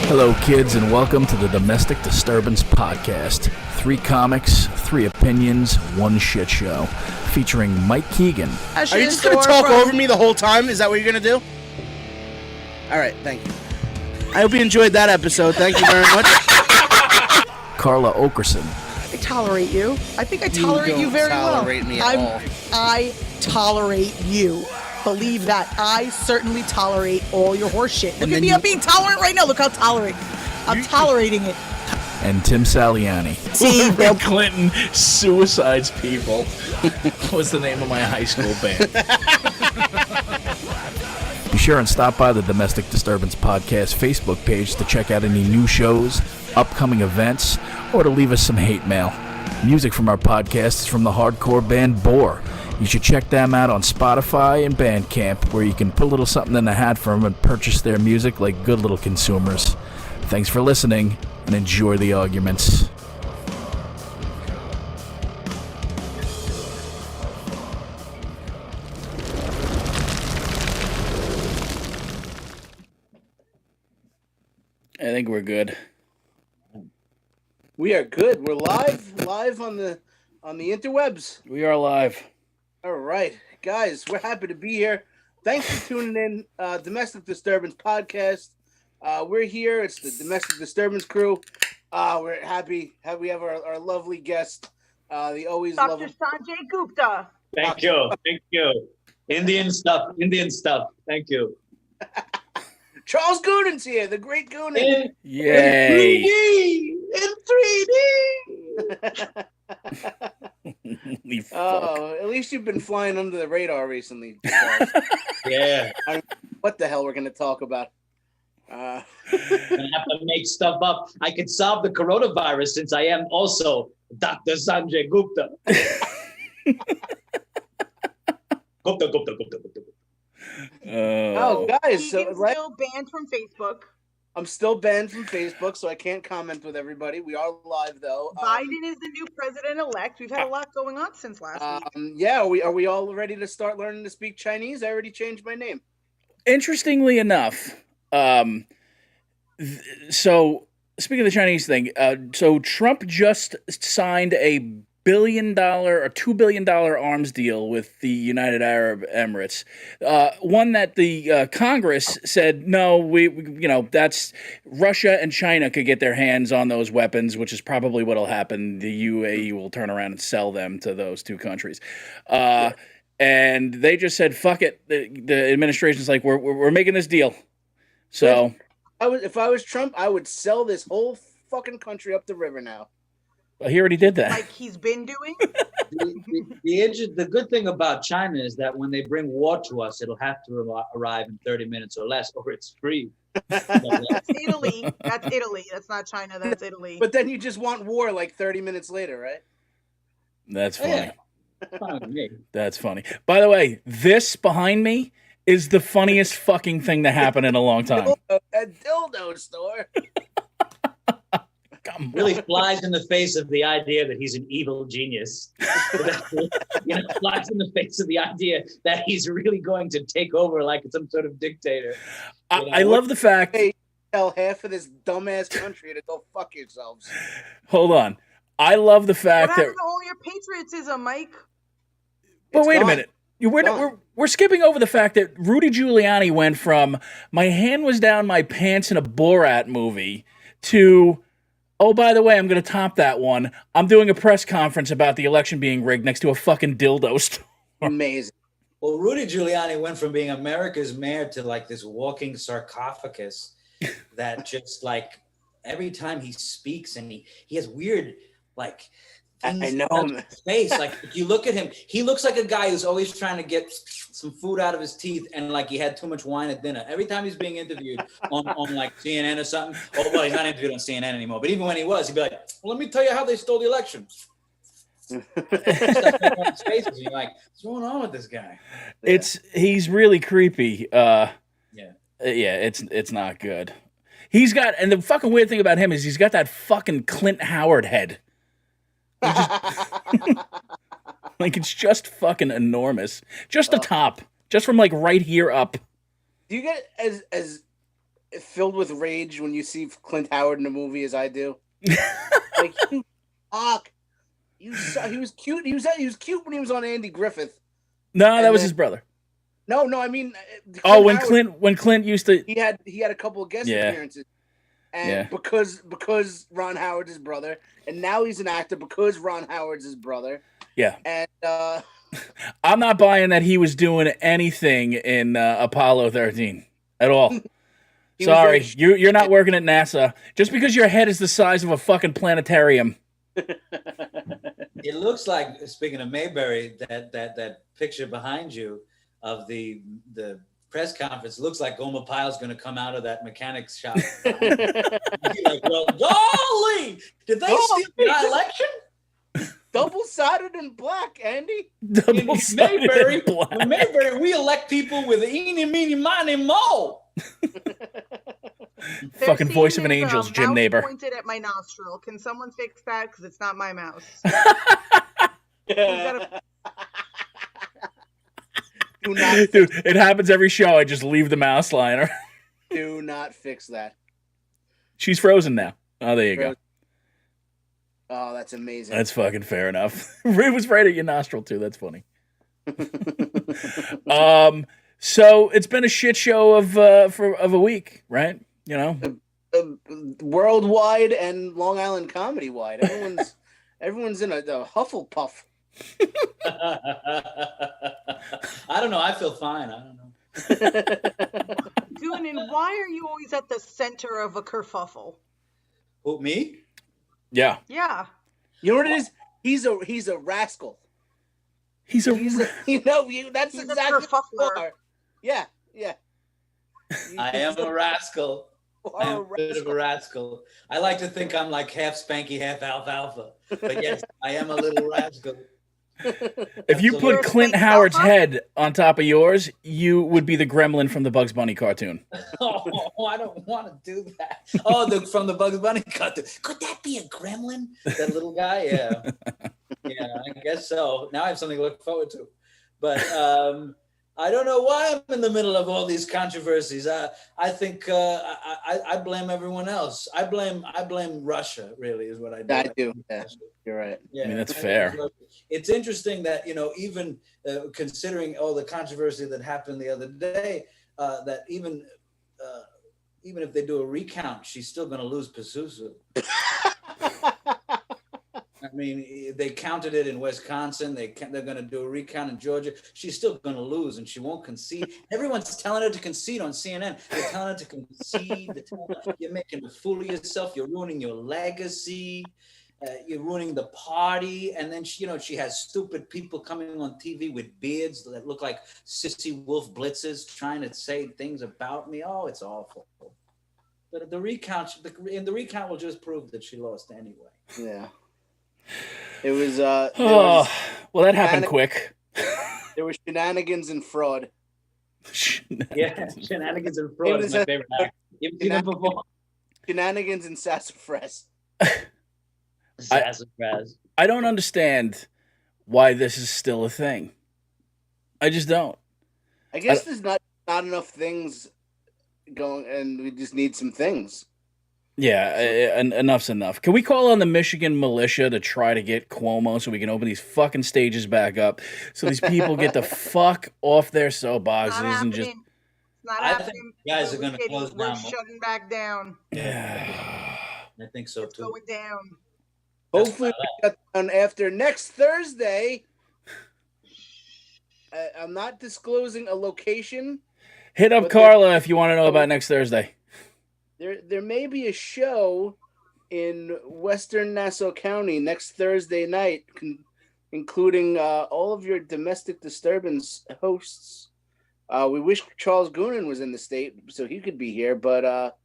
Hello, kids, and welcome to the Domestic Disturbance Podcast. 3 comics, 3 opinions, 1 shit show. Featuring Mike Keegan. Are you just going to talk over me the whole time? Is that what you're going to do? All right, thank you. I hope you enjoyed that episode. Thank you very much. Carla Oakerson. I tolerate you. I think I tolerate you very well. You don't tolerate me at all. I tolerate you. Believe that. I certainly tolerate all your horse shit. Look at me, I'm being tolerant right now. Look how tolerant. I'm tolerating it. And Tim Saliani. See, Bill Clinton suicides people was the name of my high school band. Be sure and stop by the Domestic Disturbance Podcast Facebook page to check out any new shows, upcoming events, or to leave us some hate mail. Music from our podcast is from the hardcore band Bore. You should check them out on Spotify and Bandcamp, where you can put a little something in the hat for them and purchase their music like good little consumers. Thanks for listening, and enjoy the arguments. I think we're good. We are good. We're live on the interwebs. We are live. All right, guys, we're happy to be here. Thanks for tuning in. Domestic Disturbance Podcast. We're here. It's the Domestic Disturbance crew. We're happy. We have our lovely guest, the always Dr. lovely Sanjay Gupta. Thank you. Indian stuff. Thank you. Charles Goodin's here, the great Goonin. Yay! In 3D. Holy fuck. Oh, at least you've been flying under the radar recently. Yeah. What the hell we're going to talk about? I have to make stuff up. I can solve the coronavirus since I am also Dr. Sanjay Gupta. Gupta. Oh, guys, so Keegan's still banned from Facebook. I'm still banned from Facebook, so I can't comment with everybody. We are live, though. Biden is the new president-elect. We've had a lot going on since last week. Yeah, are we all ready to start learning to speak Chinese? I already changed my name. Interestingly enough, so speaking of the Chinese thing, so Trump just signed a $1 billion or $2 billion arms deal with the United Arab Emirates. One that the Congress said, no, we that's Russia and China could get their hands on those weapons, which is probably what will happen. The UAE will turn around and sell them to those 2 countries. And they just said, fuck it. The administration's like, we're making this deal. So if I was Trump, I would sell this whole fucking country up the river now. he already did that. Like he's been doing. The good thing about China is that when they bring war to us, it'll have to arrive in 30 minutes or less, or it's free. That's Italy. That's not China. That's Italy. But then you just want war like 30 minutes later, right? That's funny. Yeah. Fine with me. That's funny. By the way, this behind me is the funniest fucking thing to happen in a long time. A dildo store. Really flies in the face of the idea that he's an evil genius. Flies in the face of the idea that he's really going to take over like some sort of dictator. I love the fact. Hey, tell half of this dumbass country to go fuck yourselves. Hold on. I love the fact What that. happened to all your patriotism, Mike? But It's wait gone. a minute. We're skipping over the fact that Rudy Giuliani went from my hand was down my pants in a Borat movie to, oh, by the way, I'm going to top that one. I'm doing a press conference about the election being rigged next to a fucking dildo store. Amazing. Well, Rudy Giuliani went from being America's mayor to like this walking sarcophagus that just like every time he speaks and he has weird like things I know on him. his face. Like if you look at him, he looks like a guy who's always trying to get some food out of his teeth and like he had too much wine at dinner. Every time he's being interviewed on like CNN or something. Oh, well, he's not interviewed on CNN anymore. But even when he was, he'd be like, well, let me tell you how they stole the election. Stuff on his face, and you're like, what's going on with this guy? He's really creepy. It's not good. He's got, and the fucking weird thing about him is he's got that fucking Clint Howard head. Like it's just fucking enormous. Just the top. Just from like right here up. Do you get as filled with rage when you see Clint Howard in a movie as I do. Like, you fuck. He was cute. He was cute when he was on Andy Griffith. No, that was his brother. No, I mean. When Clint used to. He had a couple of guest appearances, and because Ron Howard's his brother, and now he's an actor because Ron Howard's his brother. Yeah. And I'm not buying that he was doing anything in Apollo 13 at all. Sorry, you're not working at NASA. Just because your head is the size of a fucking planetarium. It looks like, speaking of Mayberry, that picture behind you of the press conference looks like Gomer Pyle's going to come out of that mechanic's shop. Be like, well, golly, did they steal my election? Double-sided in black, Andy. Double-sided in black. In Mayberry, we elect people with eeny, meeny, miny, mo. Fucking voice of an angel's Jim Neighbor. Pointed at my nostril. Can someone fix that? Because it's not my mouse. Dude, it happens every show. I just leave the mouse liner. Do not fix that. She's frozen now. Oh, there you go. Oh, that's amazing. That's fucking fair enough. It was right at your nostril too. That's funny. So it's been a shit show of a week, right? You know, worldwide and Long Island comedy wide. Everyone's in a Hufflepuff. I don't know. I feel fine. I don't know. Doonan, why are you always at the center of a kerfuffle? Who, me? Yeah. Yeah. You know what it is? He's a rascal. That's He's exactly what you are. Yeah. I am a rascal. I'm a bit of a rascal. I like to think I'm like half Spanky, half alfalfa. But yes, I am a little rascal. If you put Clint Howard's head on top of yours, you would be the gremlin from the Bugs Bunny cartoon. Oh, I don't want to do that. Oh, from the Bugs Bunny cartoon. Could that be a gremlin? That little guy? Yeah. Yeah, I guess so. Now I have something to look forward to. But I don't know why I'm in the middle of all these controversies. I think I blame everyone else. I blame Russia, really, is what I do. I do. Yeah, you're right. Yeah, I mean, that's fair. It's interesting that, even considering all the controversy that happened the other day, that even if they do a recount, she's still going to lose Pazuzu. I mean, they counted it in Wisconsin. They're going to do a recount in Georgia. She's still going to lose, and she won't concede. Everyone's telling her to concede on CNN. They're telling her to concede. They're telling her, you're making a fool of yourself. You're ruining your legacy. You're ruining the party. And then she has stupid people coming on TV with beards that look like sissy wolf blitzes trying to say things about me. Oh, it's awful. But the recount will just prove that she lost anyway. Yeah. It was well, that happened quick. There were shenanigans and fraud. Yeah, shenanigans and fraud is my favorite act. You've seen them before. Shenanigans and sassafras. Sassafras. I don't understand why this is still a thing. I just don't. I guess there's not enough things going, and we just need some things. Yeah, enough's enough. Can we call on the Michigan militia to try to get Cuomo so we can open these fucking stages back up so these people get the fuck off their soapboxes and just... I think guys are going to close down. We're shutting back down. Yeah. I think so, too. Going down. Hopefully we shut down after next Thursday. I'm not disclosing a location. Hit up Carla if you want to know about next Thursday. There may be a show in Western Nassau County next Thursday night, including all of your domestic disturbance hosts. We wish Charles Goonan was in the state so he could be here, but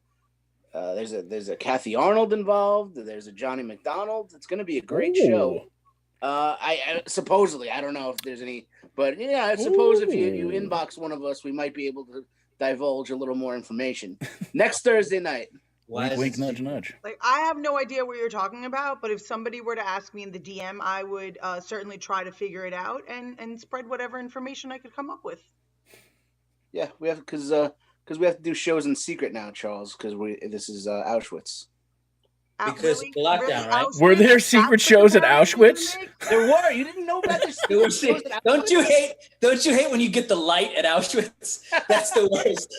there's a Kathy Arnold involved. There's a Johnny McDonald. It's going to be a great show. I supposedly, I don't know if there's any, but yeah, I suppose if you inbox one of us, we might be able to divulge a little more information next Thursday night. Wink, wink, nudge, nudge. Like, I have no idea what you're talking about, but if somebody were to ask me in the DM, I would certainly try to figure it out and spread whatever information I could come up with. Yeah, we have, because because we have to do shows in secret now, Charles, because this is Auschwitz. Because of the lockdown, right? Auschwitz? Were there secret That's what shows at the world Auschwitz? is, Nick? There were. You didn't know about this? There were don't you hate when you get the light at Auschwitz? That's the worst.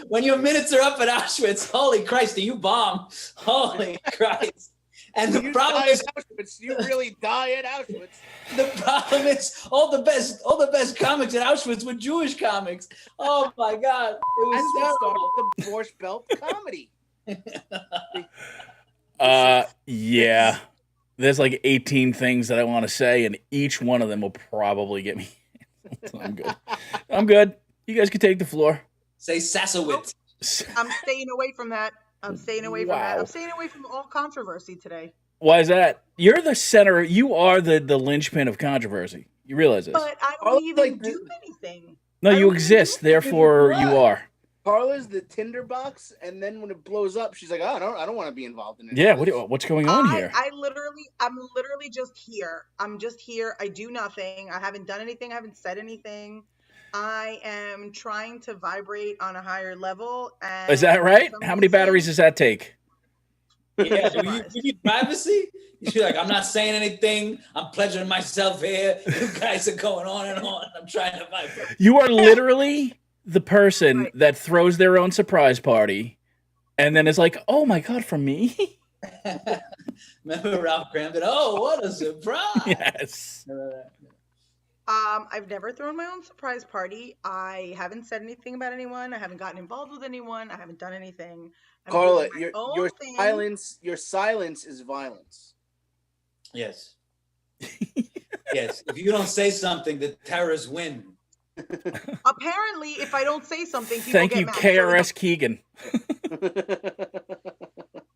When your minutes are up at Auschwitz, holy Christ, do you bomb? Holy Christ. And the problem is Auschwitz. You really die at Auschwitz. the problem is all the best comics at Auschwitz were Jewish comics. Oh my God. It was That's what terrible. started the Borscht Belt comedy. Yeah. There's like 18 things that I want to say, and each one of them will probably get me. I'm good. I'm good. You guys can take the floor. Say Sassowitz. I'm staying away from that. I'm staying away from that. Wow. I'm staying away from all controversy today. Why is that? You're the center. You are the linchpin of controversy. You realize this? But I Oh, don't even like do anything. No, I you don't even exist. do anything. Therefore, you are. Carla's the tinderbox, and then when it blows up, she's like, "Oh, I don't want to be involved in it." Yeah. What's going on here? I'm literally just here. I'm just here. I do nothing. I haven't done anything. I haven't said anything. I am trying to vibrate on a higher level. And Is that right? for some How many reason- batteries does that take? Yeah, do you need privacy? You're like, I'm not saying anything. I'm pleasuring myself here. You guys are going on and on. I'm trying to vibrate. You are literally the person Right. that throws their own surprise party, and then is like, "Oh my God, from me." Remember Ralph Cramden? Oh, what a surprise! Yes. I've never thrown my own surprise party. I haven't said anything about anyone. I haven't gotten involved with anyone. I haven't done anything. I'm Carla, doing my your own thing. your silence is violence. Yes. Yes. If you don't say something, the terrorists win. Apparently, if I don't say something, people Thank get you, mad. KRS Keegan.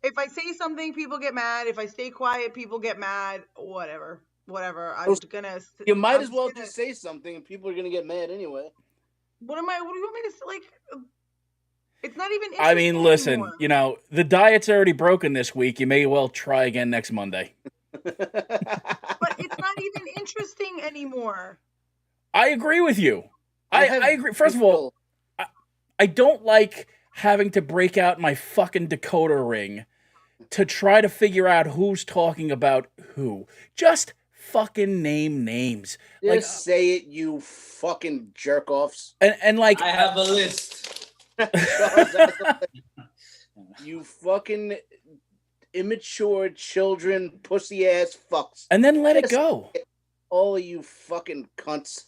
If I say something, people get mad. If I stay quiet, people get mad. Whatever. I'm gonna. You might I'm as well gonna- just say something, and people are gonna get mad anyway. What do you want me to say? Like, it's not even. I mean, interesting listen, anymore. you know, the diet's already broken this week. You may well try again next Monday. But it's not even interesting anymore. I agree with you. I agree. First of all, I don't like having to break out my fucking decoder ring to try to figure out who's talking about who. Just fucking name names. just Like, say it, you fucking jerk offs. and like, I have a list. You fucking immature children, pussy ass fucks. and then let it go. All of you fucking cunts.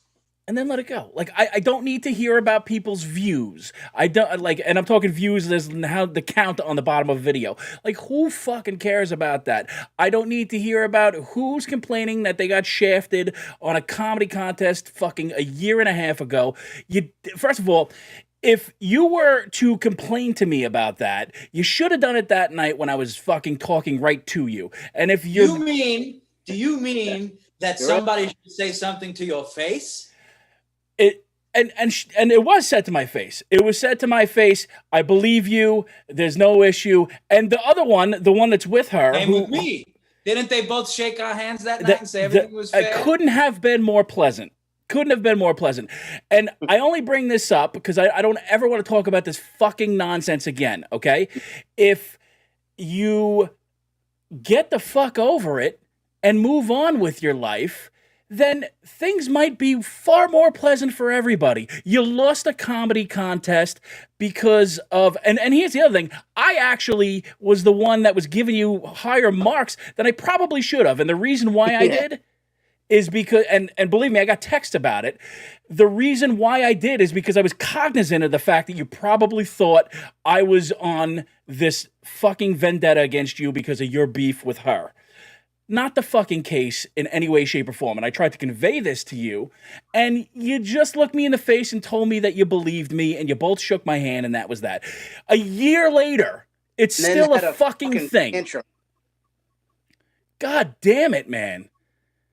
And then let it go. Like, I don't need to hear about people's views. I don't like, and I'm talking views as how the count on the bottom of a video. Like, who fucking cares about that? I don't need to hear about who's complaining that they got shafted on a comedy contest fucking a year and a half ago. First of all, if you were to complain to me about that, you should have done it that night when I was fucking talking right to you. And if Do you You're mean that right. somebody should say something to your face? And it was said to my face. It was said to my face, I believe you, there's no issue. And the other one, the one that's with her, And with me. Didn't they both shake our hands that night and say everything was fair? it couldn't have been more pleasant. Couldn't have been more pleasant. And I only bring this up because I don't ever want to talk about this fucking nonsense again, okay? If you get the fuck over it and move on with your life, then things might be far more pleasant for everybody. You lost a comedy contest because of, and here's the other thing, I actually was the one that was giving you higher marks than I probably should have. And the reason why I did is because, and believe me, I got text about it. The reason why I did is because I was cognizant of the fact that you probably thought I was on this fucking vendetta against you because of your beef with her. Not the fucking case in any way, shape, or form. And I tried to convey this to you, and you just looked me in the face and told me that you believed me, and you both shook my hand, and that was that. A year later, it's And then still had a fucking thing. tantrum. God damn it, man.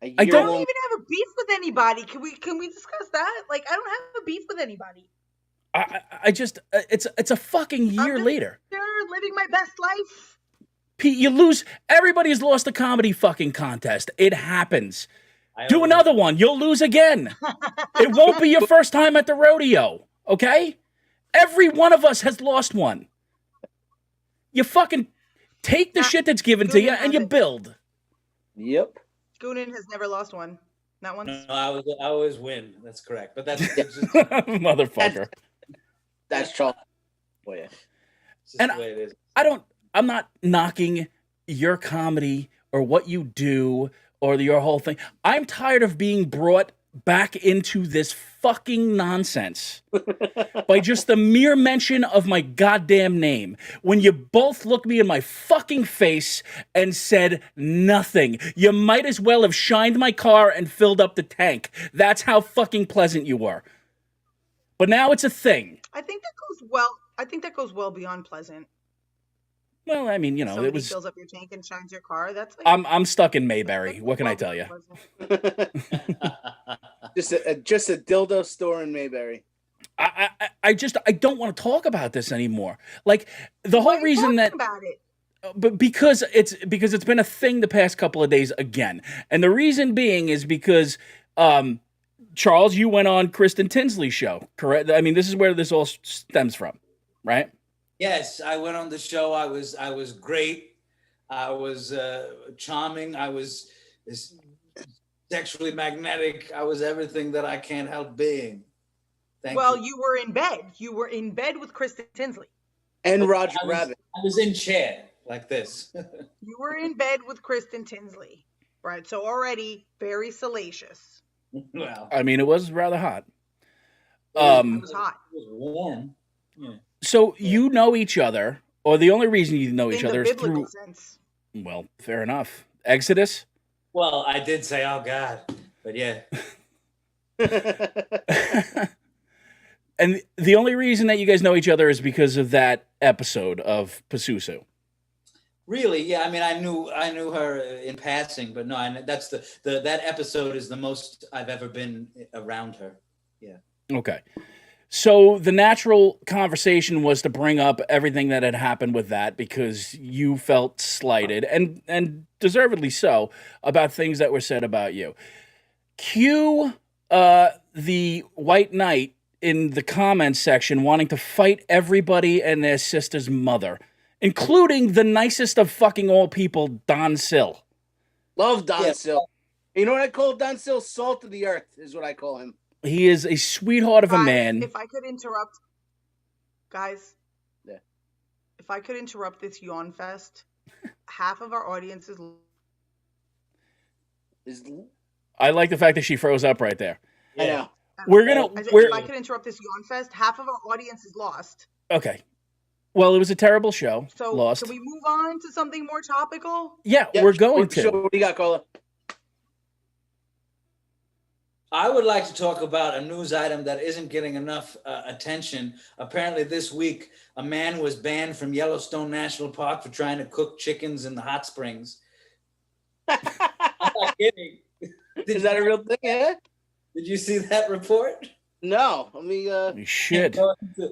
A I I don't year-long- even have a beef with anybody. Can we discuss that? Like, I don't have a beef with anybody. I just, it's a fucking year just- later. They're living my best life. Pete, you lose. Everybody's lost a comedy fucking contest. It happens. I Do always- another one. You'll lose again. It won't be your first time at the rodeo, okay? Every one of us has lost one. You fucking take the shit that's given to you and you build. Yep. Goonan has never lost one. Not once. No, I always win. That's correct. But that's just, Motherfucker. That's Charles. Oh yeah. it's just And the way it is. I'm not knocking your comedy or what you do or your whole thing. I'm tired of being brought back into this fucking nonsense by just the mere mention of my goddamn name. When you both looked me in my fucking face and said nothing. You might as well have shined my car and filled up the tank. That's how fucking pleasant you were. But now it's a thing. I think that goes well. I think that goes well beyond pleasant. Well, I mean, Somebody it was. fills up your tank and shines your car. That's like I'm stuck in Mayberry. What can I tell you? just a dildo store in Mayberry. I don't want to talk about this anymore. Like the whole reason that about it. but because it's been a thing the past couple of days again. And the reason being is because Charles, you went on Kristen Tinsley's show, correct? I mean, this is where this all stems from, right? Yes, I went on the show. I was great. I was charming. I was sexually magnetic. I was everything that I can't help being. Thank you. You were in bed. You were in bed with Kristen Tinsley. And Roger Rabbit. I was in chair like this. You were in bed with Kristen Tinsley. Right. So already very salacious. Well, I mean, it was rather hot. It was hot. It was warm. Yeah. So you know each other, or the only reason you know each In other the is biblical through. sense. Well, fair enough. Exodus. Well, I did say, "Oh God," but yeah. And the only reason that you guys know each other is because of that episode of Pasusu. Really? Yeah. I mean, I knew her in passing, but no. That's that episode is the most I've ever been around her. Yeah. Okay. So the natural conversation was to bring up everything that had happened with that because you felt slighted and deservedly so about things that were said about you. Cue the white knight in the comments section wanting to fight everybody and their sister's mother, including the nicest of fucking all people, Don Sill. Love Don Sill. You know what I call Don Sill? Salt of the earth is what I call him. He is a sweetheart of a man. If I could interrupt, guys. Yeah. If I could interrupt this yawn fest, half of our audience is. I like the fact that she froze up right there. I know. If I could interrupt this yawn fest, half of our audience is lost. Okay. Well, it was a terrible show. So Lost. can we move on to something more topical? Yeah, we're going to. Sure. What do you got, Carla? I would like to talk about a news item that isn't getting enough attention. Apparently this week, a man was banned from Yellowstone National Park for trying to cook chickens in the hot springs. I'm not kidding. Is that a real thing? Yeah? Did you see that report? No. Let me. Shit.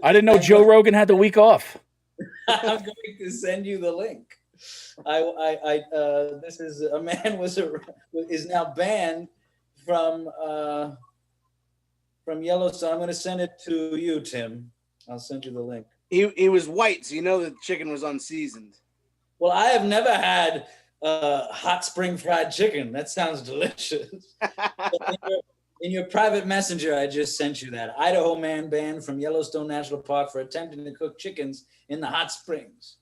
I didn't know Joe Rogan had the week off. I'm going to send you the link. This is a man is now banned from Yellowstone. I'm going to send it to you, Tim. I'll send you the link. He was white, so you know the chicken was unseasoned. Well, I have never had hot spring fried chicken. That sounds delicious. In your private messenger, I just sent you that. Idaho man banned from Yellowstone National Park for attempting to cook chickens in the hot springs.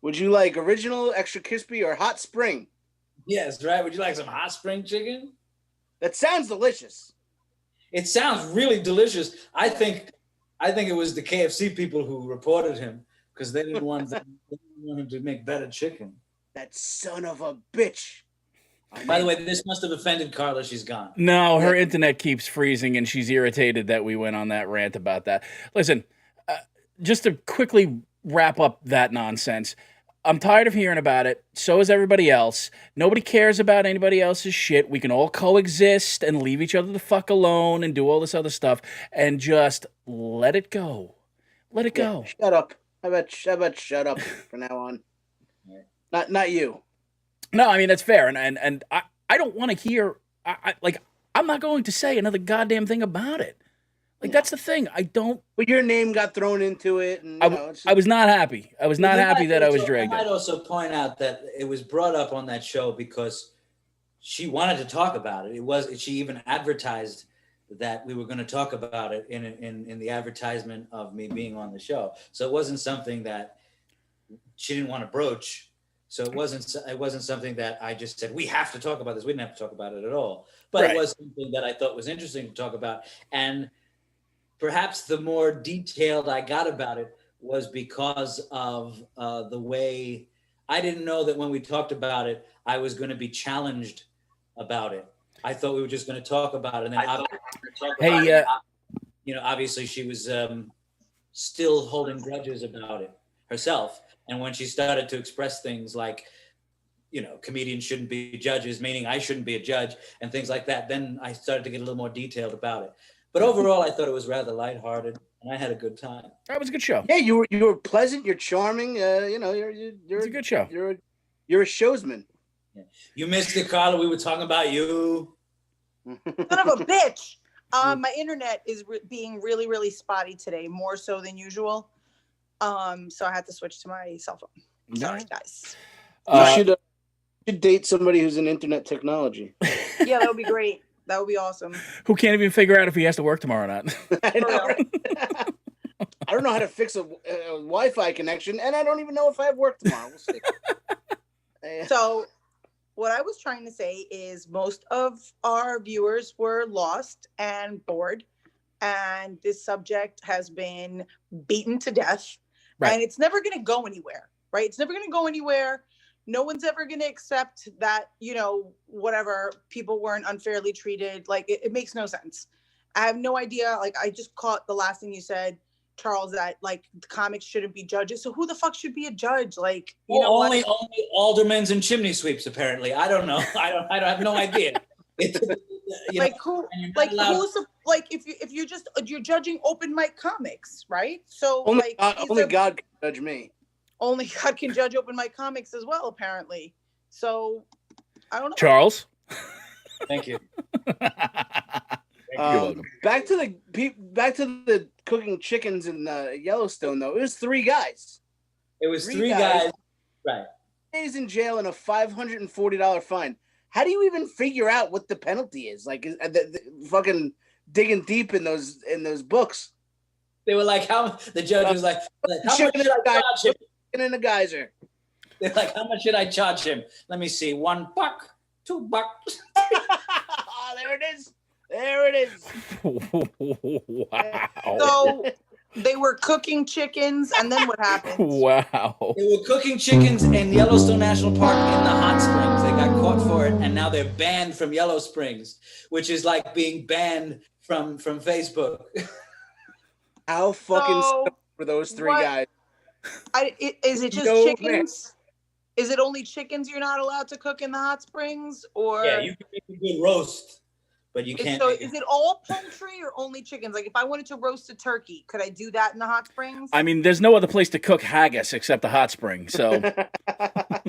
Would you like original, extra crispy, or hot spring? Yes, right. Would you like some hot spring chicken? That sounds delicious. It sounds really delicious. I think it was the KFC people who reported him because they didn't want him to make better chicken. That son of a bitch. By the way, this must have offended Carla. She's gone. No, her internet keeps freezing, and she's irritated that we went on that rant about that. Listen, just to quickly wrap up that nonsense, I'm tired of hearing about it. So is everybody else. Nobody cares about anybody else's shit. We can all coexist and leave each other the fuck alone and do all this other stuff and just let it go. Let it go. Shut up. How about shut up from now on? Not you. No, I mean, that's fair. And I don't want to hear, I'm not going to say another goddamn thing about it. Like that's the thing. I don't. But your name got thrown into it, and I was not happy. I was not happy that I was dragged I might in. also point out that it was brought up on that show because she wanted to talk about it. She even advertised that we were going to talk about it in the advertisement of me being on the show. So it wasn't something that she didn't want to broach. So it wasn't something that I just said, we have to talk about this. We didn't have to talk about it at all. But Right. It was something that I thought was interesting to talk about. And perhaps the more detailed I got about it was because of the way I didn't know that when we talked about it, I was going to be challenged about it. I thought we were just going to talk about it. And then obviously she was still holding grudges about it herself. And when she started to express things like, comedians shouldn't be judges, meaning I shouldn't be a judge and things like that, then I started to get a little more detailed about it. But overall, I thought it was rather lighthearted, and I had a good time. That was a good show. Yeah, you were pleasant. You're charming. You're It's a good show. You're a showsman. Yeah. You missed it, Carla. We were talking about you. Son of a bitch. My internet is being really, really spotty today, more so than usual. So I had to switch to my cell phone. Sorry, guys. You should date somebody who's in internet technology. Yeah, that would be great. That would be awesome. Who can't even figure out if he has to work tomorrow or not. I know. I don't know how to fix a Wi-Fi connection, and I don't even know if I have work tomorrow. We'll see. So what I was trying to say is most of our viewers were lost and bored, and this subject has been beaten to death, right. And it's never going to go anywhere, right? It's never going to go anywhere. No one's ever going to accept that, whatever, people weren't unfairly treated. Like, it makes no sense. I have no idea. Like, I just caught the last thing you said, Charles, that, like, the comics shouldn't be judges. So who the fuck should be a judge? Like, only aldermans and chimney sweeps, apparently. I don't know. I have no idea. You're judging open mic comics, right? So only God can judge me. Only God can judge open mic comics as well, apparently. So I don't know. Charles. Thank you. Back to the cooking chickens in Yellowstone, though. It was 3 guys. It was three guys. Right. Days in jail and a $540 fine. How do you even figure out what the penalty is? Like, the fucking digging deep in those books. They were like, how? The judge was like, how much should I charge him? In the geyser. They're like, how much should I charge him? Let me see. $1, $2. Oh, there it is. There it is. Wow. So they were cooking chickens, and then what happened? Wow. They were cooking chickens in Yellowstone National Park in the hot springs. They got caught for it, and now they're banned from Yellow Springs, which is like being banned from Facebook. How fucking were those 3 guys? Is it just chickens? Is it only chickens you're not allowed to cook in the hot springs? Or yeah, you can make a good roast, but you can't. So is it all poultry or only chickens? Like if I wanted to roast a turkey, could I do that in the hot springs? I mean, there's no other place to cook haggis except the hot spring. So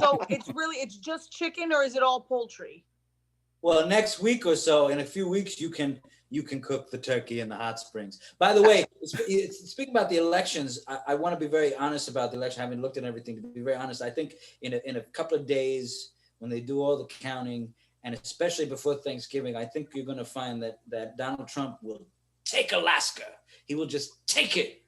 So it's just chicken, or is it all poultry? Well, next week or so, in a few weeks, you can cook the turkey in the hot springs. By the way, speaking about the elections, I want to be very honest about the election. I haven't looked at everything. To be very honest, I think in a couple of days, when they do all the counting, and especially before Thanksgiving, I think you're going to find that Donald Trump will take Alaska. He will just take it.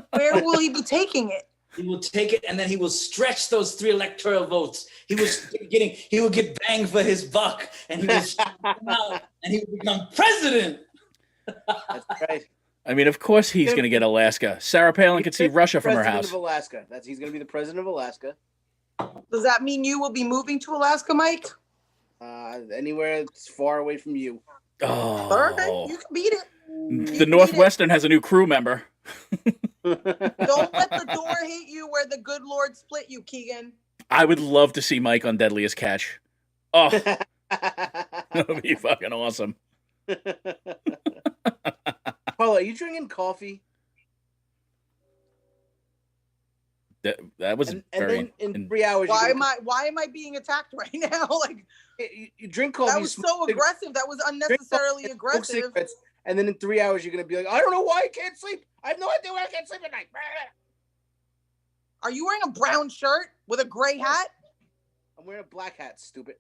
Where will he be taking it? He will take it, and then he will stretch those 3 electoral votes. He will get banged for his buck, and he will come out, and he will become president. That's right. I mean, of course he's going to get Alaska. Sarah Palin could see Russia from her house. President of Alaska. He's going to be the president of Alaska. Does that mean you will be moving to Alaska, Mike? Anywhere that's far away from you. Oh, All right, you can beat it. The Northwestern has a new crew member. Don't let the door hit you where the good Lord split you, Keegan. I would love to see Mike on Deadliest Catch. Oh, that would be fucking awesome. Carla, are you drinking coffee? That was and very. then in 3 hours. Why am I being attacked right now? Like you drink coffee? That was so aggressive. That was unnecessarily aggressive. and then in 3 hours you're gonna be like, I don't know why I can't sleep. I have no idea why I can't sleep at night. Are you wearing a brown shirt with a gray hat? I'm wearing a black hat, stupid.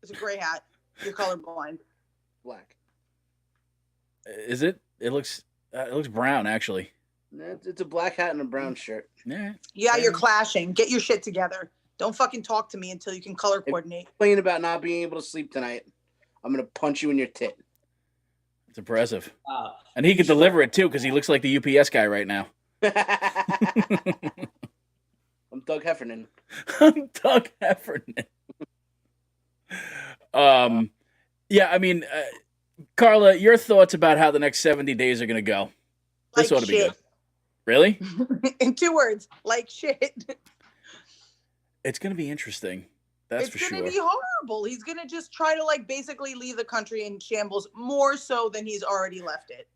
It's a gray hat. You're colorblind. Black. Is it? It looks brown, actually. It's a black hat and a brown shirt. Yeah, you're clashing. Get your shit together. Don't fucking talk to me until you can color coordinate. Complaining about not being able to sleep tonight. I'm gonna punch you in your tit. It's impressive. And he could deliver it too, because he looks like the UPS guy right now. I'm Doug Heffernan. I'm Doug Heffernan. Yeah, I mean, Carla, your thoughts about how the next 70 days are going to go? This ought to be good. Really? In 2 words, like shit. It's going to be interesting. That's for sure. It's going to be horrible. He's going to just try to like basically leave the country in shambles more so than he's already left it.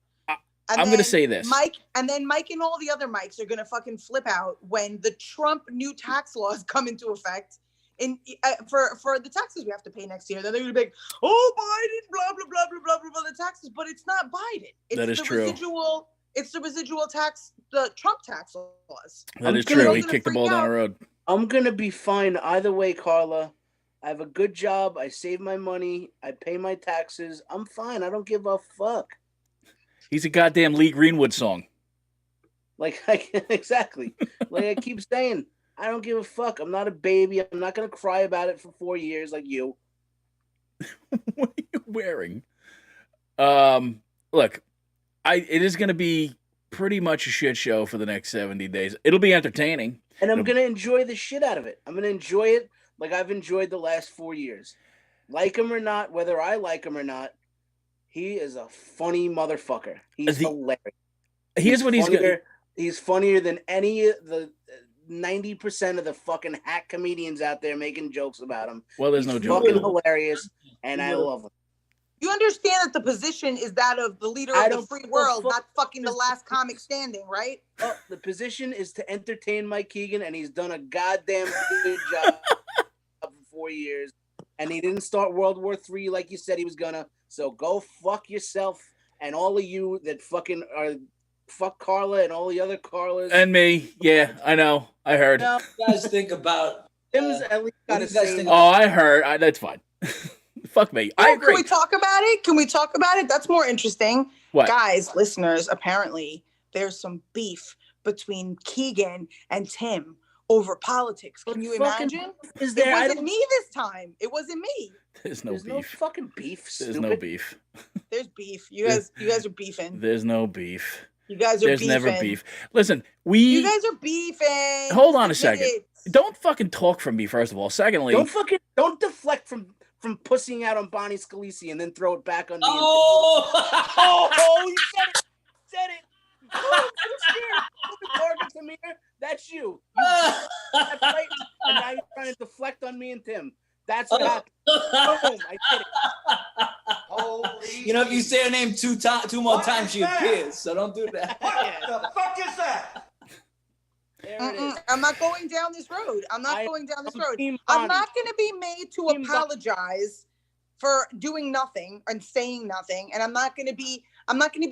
I'm going to say this. Mike and all the other Mikes are going to fucking flip out when the Trump new tax laws come into effect. For the taxes we have to pay next year, then they're going to be like, oh, Biden, blah, blah, blah, blah, blah, blah, the taxes. But it's not Biden. That is true. It's the residual tax, the Trump tax laws. That is true. He kicked the ball down the road. I'm going to be fine either way, Carla. I have a good job. I save my money. I pay my taxes. I'm fine. I don't give a fuck. He's a goddamn Lee Greenwood song. Exactly. Like I keep saying, I don't give a fuck. I'm not a baby. I'm not going to cry about it for 4 years like you. What are you wearing? Look, it is going to be pretty much a shit show for the next 70 days. It'll be entertaining. And I'm going to enjoy the shit out of it. I'm going to enjoy it like I've enjoyed the last 4 years. Like him or not, whether I like him or not, he is a funny motherfucker. He's hilarious. Here's what he's good. He's funnier than any of the 90% of the fucking hack comedians out there making jokes about him. Well, there's he's no joke. fucking hilarious, and I love him. You understand that the position is that of the leader of the free world, not fucking the last comic standing, right? Oh, the position is to entertain Mike Keegan, and he's done a goddamn good job for 4 years. And he didn't start World War III like you said he was gonna. So go fuck yourself and all of you that fucking are fuck Carla and all the other Carlas. And me. Yeah, I know. I heard. What do you guys think about... Tim's at least got a say. Oh, I heard. That's fine. Fuck me. I agree. Can we talk about it? Can we talk about it? That's more interesting. What? Guys, listeners, apparently there's some beef between Keegan and Tim over politics. Can you imagine? Is there? It wasn't me this time. It wasn't me. There's no beef. No fucking beef. There's stupid. no beef. There's beef. You guys are beefing. There's no beef. You guys are There's beefing. never beef. Listen, You guys are beefing. Hold on a second. Don't fucking talk from me, first of all. Secondly, don't deflect from pussying out on Bonnie Scalise and then throw it back on me. Oh, You said it. Oh, target to me. That's you. That's right. And now you're trying to deflect on me and Tim. That's what happened. Boom, I did it. Holy if you say her name two more times, she appears. So don't do that. What the fuck is that? There it is. I'm not going down this road. I'm not going down this road. I'm not going to be made to apologize for doing nothing and saying nothing, and I'm not going to be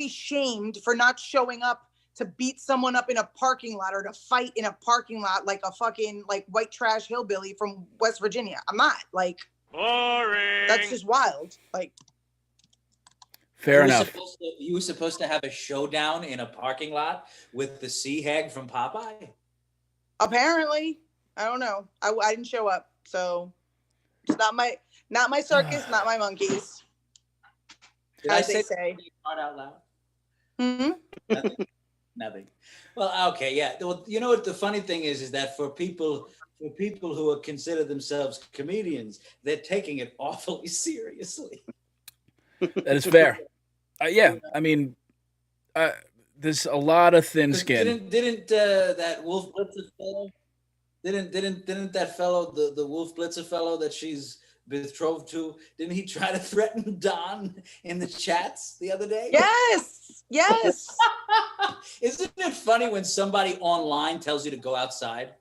shamed for not showing up to beat someone up in a parking lot or to fight in a parking lot like a fucking white trash hillbilly from West Virginia. I'm not boring. That's just wild. Fair enough. You were supposed to have a showdown in a parking lot with the sea hag from Popeye? Apparently. I don't know. I didn't show up. So it's not my circus, not my monkeys. Did I say part out loud? Mm-hmm. Nothing. Well, okay, yeah. Well, you know what the funny thing is that for people who are consider themselves comedians, they're taking it awfully seriously. That is fair. Yeah, I mean, there's a lot of thin skin. Didn't that Wolf Blitzer fellow? Didn't that fellow, the Wolf Blitzer fellow that she's betrothed to? Didn't he try to threaten Don in the chats the other day? Yes. Isn't it funny when somebody online tells you to go outside?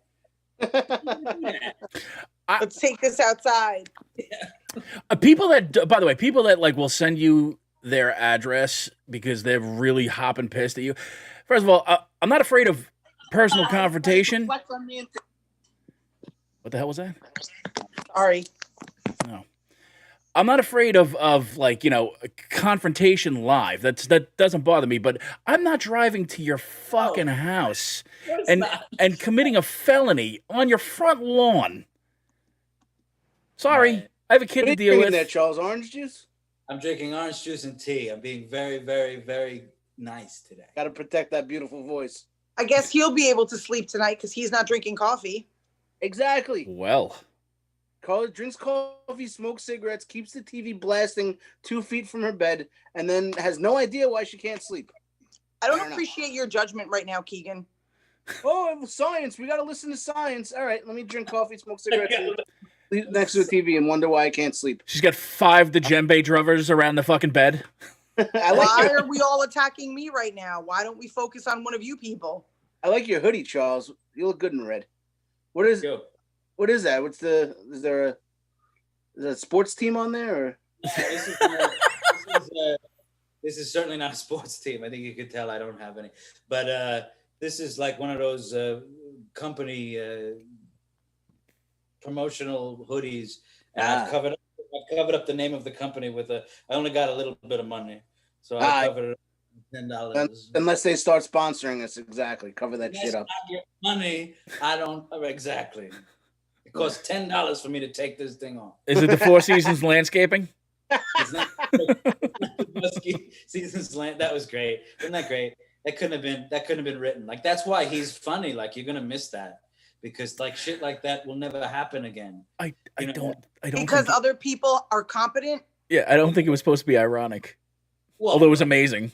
Let's take this outside. People that, by the way, will send you their address because they're really hopping pissed at you. First of all, I'm not afraid of personal confrontation. What the hell was that? Sorry. No. I'm not afraid of like, confrontation live. That doesn't bother me, but I'm not driving to your fucking house and committing a felony on your front lawn. Sorry. Right. I have a kid What are to you deal drinking with. there, Charles? Orange juice? I'm drinking orange juice and tea. I'm being very, very, very nice today. Got to protect that beautiful voice. I guess he'll be able to sleep tonight because he's not drinking coffee. Exactly. Well, Carla drinks coffee, smokes cigarettes, keeps the TV blasting 2 feet from her bed, and then has no idea why she can't sleep. I don't Fair enough. appreciate your judgment right now, Keegan. Oh, it was science. We got to listen to science. All right, let me drink coffee, smoke cigarettes, sleep next to the TV, and wonder why I can't sleep. she's got 5 djembe drummers around the fucking bed. I like Why your, are we all attacking me right now? Why don't we focus on one of you people? I like your hoodie, Charles. You look good in red. What is Go. what is that? Is there a sports team on there? Or? This is certainly not a sports team. I think you could tell I don't have any. But this is like one of those company promotional hoodies. And I've covered up the name of the company with I only got a little bit of money, so I covered it up with $10. Unless they start sponsoring us, exactly. Cover that That's shit up. not your money. I don't exactly. It costs $10 for me to take this thing off. Is it the Four Seasons Landscaping? It's not Seasons Land. That was great. Isn't that great? That couldn't have been written. Like that's why he's funny. Like you're gonna miss that because like shit like that will never happen again. I don't Because think other people are competent. I don't think it was supposed to be ironic. Well, Although it was amazing.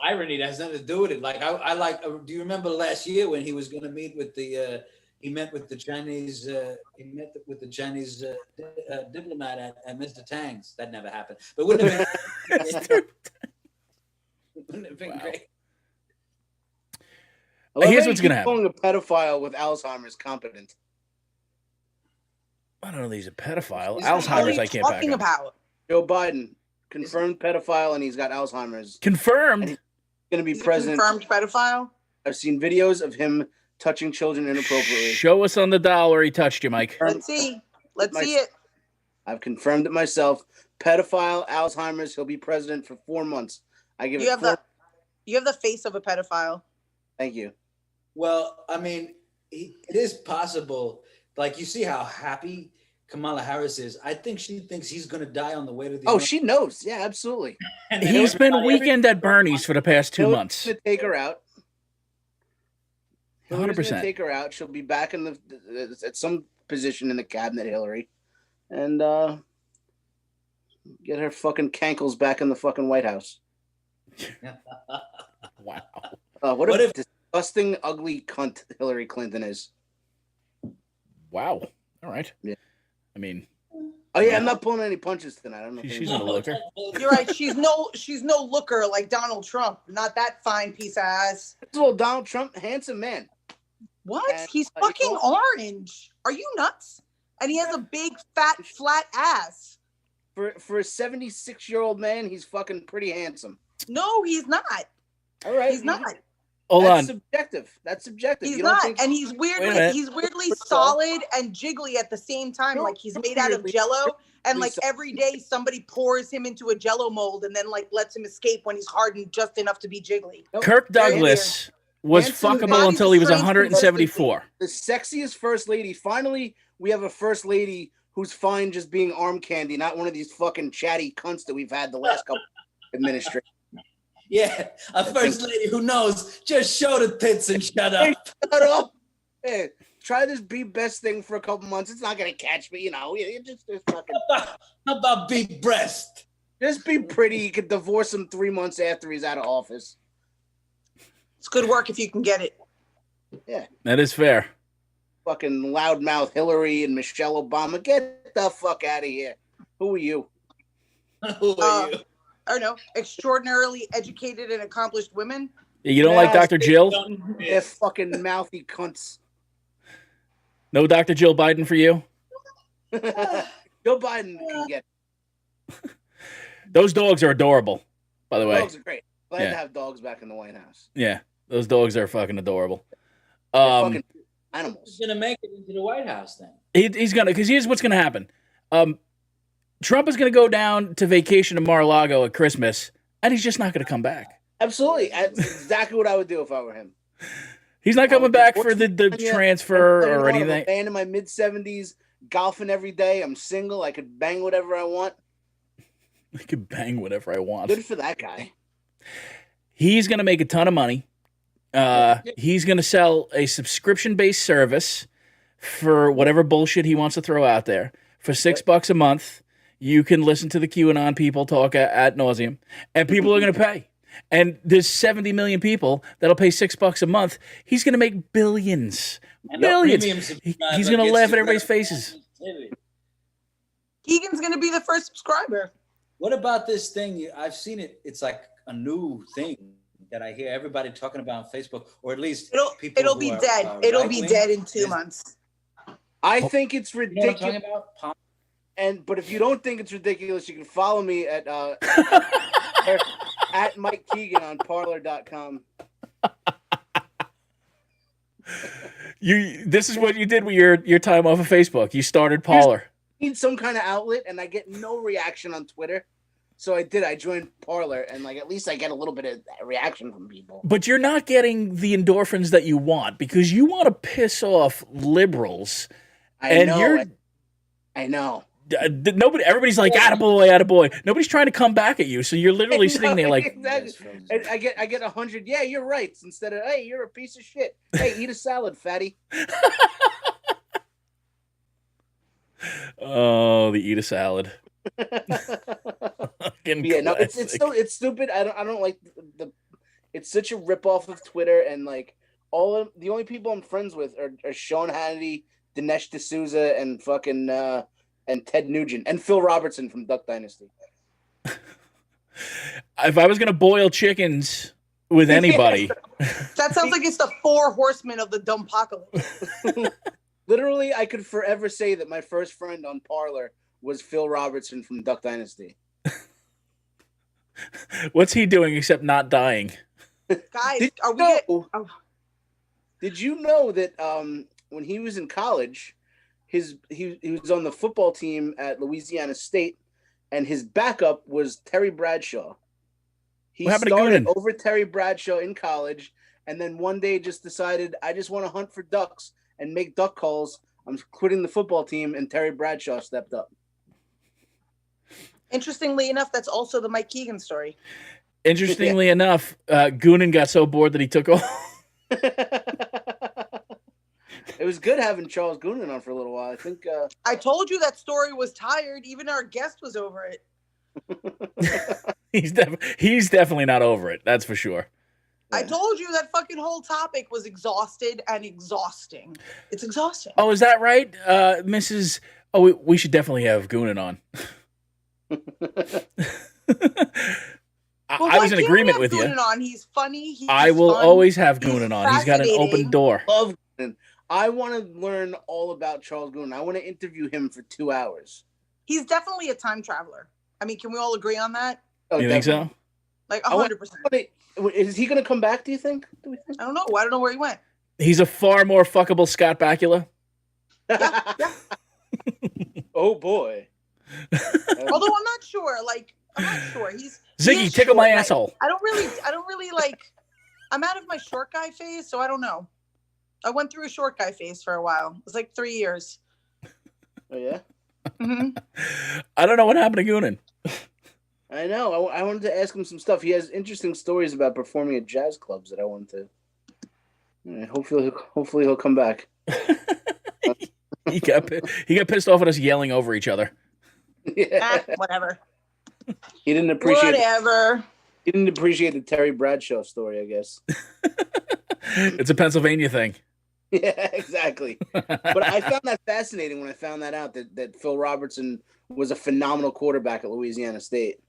irony that has nothing to do with it. Like I like. Do you remember last year when he was gonna meet with the? He met with the Chinese. Diplomat at Mr. Tang's. That never happened. But wouldn't have been. Wouldn't have been great. Here's what's gonna happen. Calling a pedophile with Alzheimer's competent. I don't know that he's a pedophile. What are Alzheimer's, you I can't back talking up. about? Joe Biden, confirmed pedophile, and he's got Alzheimer's. Confirmed. Going to be He's a president. confirmed pedophile. I've seen videos of him touching children inappropriately. Show us on the doll where he touched you, Mike. Let's see. Let's see it. I've confirmed it myself. Pedophile, Alzheimer's. He'll be president for 4 months. I give You it have the face of a pedophile. Thank you. Well, I mean, it is possible. Like you see how happy Kamala Harris is. I think she thinks he's going to die on the way to the. Oh, she knows. Yeah, absolutely. And He's been weekend at Bernie's for the past 2 months. To take her out. 100%. Take her out. She'll be back in at some position in the cabinet, Hillary, and get her fucking cankles back in the fucking White House. Wow. What a disgusting, ugly cunt Hillary Clinton is. Wow. All right. Yeah. I mean, Oh yeah, I'm not pulling any punches tonight. I don't know. she's not a looker. You're right. She's no looker like Donald Trump. Not that fine piece of ass. This little Donald Trump, handsome man. What? And, He's fucking orange. Are you nuts? And he has a big, fat, flat ass. For a 76-year-old man, he's fucking pretty handsome. No, he's not. All right, He's not. Hold That's on. subjective. That's subjective. He's You don't not. think- And he's Wait a minute. weirdly First of all- solid and jiggly at the same time. No, Like he's made out of weirdly- jello. And like weirdly every day somebody pours him into a jello mold and then like lets him escape when he's hardened just enough to be jiggly. Nope. Kirk Very Douglas was Handsome fuckable body until he was strength, 174. The sexiest first lady. Finally, we have a first lady who's fine just being arm candy, not one of these fucking chatty cunts that we've had the last couple administrations. Yeah, a first lady who knows. Just show the tits and shut Hey, up. shut up. Hey, try this be best thing for a couple months. It's not gonna catch me, you know. You just fucking How about big breast? just be pretty. You could divorce him 3 months after he's out of office. It's good work if you can get it. That is fair. Fucking loudmouth Hillary and Michelle Obama. Get the fuck out of here. Who are you? Who are you? I don't know. Extraordinarily educated and accomplished women. You don't like Yes, Dr. Jill? They're fucking mouthy cunts. No Dr. Jill Biden for you? Joe Biden can get. Those dogs are adorable. by the way. Dogs are great. Glad Yeah. to have dogs back in the White House. Yeah, those dogs are fucking adorable. They're fucking animals. He's gonna make it into the White House then. He's gonna, because here's what's gonna happen. Trump is gonna go down to vacation to Mar-a-Lago at Christmas, and he's just not gonna come back. Absolutely. That's exactly what I would do if I were him. He's not coming back for the transfer or I'm anything. a man in my mid-70s, golfing every day. I'm single. I could bang whatever I want. I could bang whatever I want. Good for that guy. He's going to make a ton of money. He's going to sell a subscription-based service for whatever bullshit he wants to throw out there. For $6 a month, you can listen to the QAnon people talk ad nauseum, and people are going to pay. And there's 70 million people that'll pay $6 a month. He's going to make billions. Billions. He's going to laugh at everybody's faces. Keegan's going to be the first subscriber. What about this thing? I've seen it. It's like a new thing that I hear everybody talking about on Facebook, or at least people It'll who be are, dead. It'll be right-wing. dead in 2 months. I think it's You know what I'm ridiculous. talking about? But if you don't think it's ridiculous, you can follow me at at Mike Keegan on Parler.com. This is what you did with your time off of Facebook. You started Parler. Need some kind of outlet, and I get no reaction on Twitter. So I did. I joined Parler, and like at least I get a little bit of reaction from people. But you're not getting the endorphins that you want because you want to piss off liberals. I know. Nobody. Everybody's like, "Attaboy, attaboy." Nobody's trying to come back at you, so you're literally sitting there like, exactly. And I get 100. Yeah, you're right. Instead of, hey, you're a piece of shit. Hey, eat a salad, fatty. "Oh, the eat a salad." Yeah, no, it's stupid. I don't like the. It's such a ripoff of Twitter, and like the only people I'm friends with are Sean Hannity, Dinesh D'Souza, and fucking and Ted Nugent and Phil Robertson from Duck Dynasty. If I was gonna boil chickens with anybody, That sounds like it's the 4 horsemen of the dumbpocalypse. Literally, I could forever say that my first friend on Parler was Phil Robertson from Duck Dynasty. what's he doing except not dying? Guys, are we Did you know that when he was in college, he was on the football team at Louisiana State, and his backup was Terry Bradshaw. He What happened to started Goonan? over Terry Bradshaw in college, and then one day just decided, I just want to hunt for ducks and make duck calls. I'm quitting the football team, and Terry Bradshaw stepped up. Interestingly enough, that's also the Mike Keegan story. Interestingly enough, Goonan got so bored that he took off. It was good having Charles Goonan on for a little while. I think. I told you that story was tired. Even our guest was over it. He's definitely not over it. That's for sure. I told you that fucking whole topic was exhausted and exhausting. It's exhausting. Oh, is that right, Mrs.? Oh, we should definitely have Goonan on. I was in agreement with you. On. He's funny. I will always have Goonan on. He's got an open door. Love Goonan. I want to learn all about Charles Goonan. I want to interview him for 2 hours. He's definitely a time traveler. I mean, can we all agree on that? Oh, You think so? Like 100%. Is he going to come back, do we think? I don't know. I don't know where he went. He's a far more fuckable Scott Bakula. Yeah. Oh, boy. Although I'm not sure. Like, I'm not sure. Ziggy, is tickle short. my Like, asshole. I don't really like, I'm out of my short guy phase, so I don't know. I went through a short guy phase for a while. It was like 3 years. Oh, yeah? Mm-hmm. I don't know what happened to Goonan. I know. I wanted to ask him some stuff. He has interesting stories about performing at jazz clubs that I wanted to. Hopefully he'll come back. He got pissed off at us yelling over each other. Yeah. Whatever. He didn't appreciate. Whatever. He didn't appreciate the Terry Bradshaw story, I guess. It's a Pennsylvania thing. Yeah, exactly. But I found that fascinating when I found that out that Phil Robertson was a phenomenal quarterback at Louisiana State.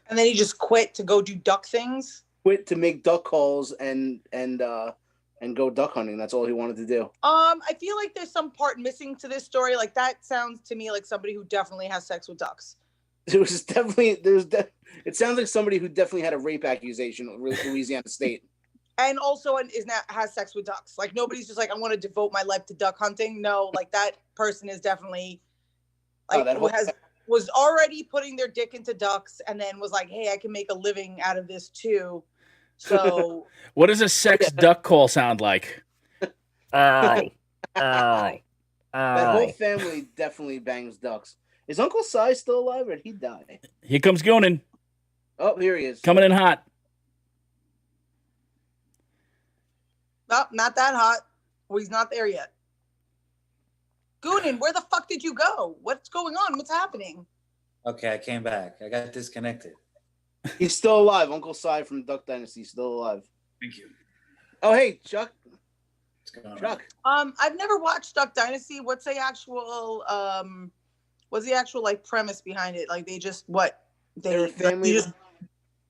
And then he just quit to go do duck things. Quit to make duck calls and go duck hunting. That's all he wanted to do. I feel like there's some part missing to this story. Like that sounds to me like somebody who definitely has sex with ducks. It was definitely it sounds like somebody who definitely had a rape accusation at Louisiana State. And also has sex with ducks. Like nobody's just like, I want to devote my life to duck hunting. No, like that person is definitely like was already putting their dick into ducks and then was like, hey, I can make a living out of this too. So what does a sex duck call sound like? That whole family definitely bangs ducks. Is Uncle Si still alive or did he die? Here comes Goonan. Oh, here he is. Coming in hot. No, not that hot. Well, he's not there yet. Goonan, where the fuck did you go? What's going on? What's happening? Okay, I came back. I got disconnected. He's still alive. Uncle Si from Duck Dynasty still alive. Thank you. Oh, hey, Chuck. What's going on? Chuck. I've never watched Duck Dynasty. What's the actual like premise behind it? Like they just They're a family.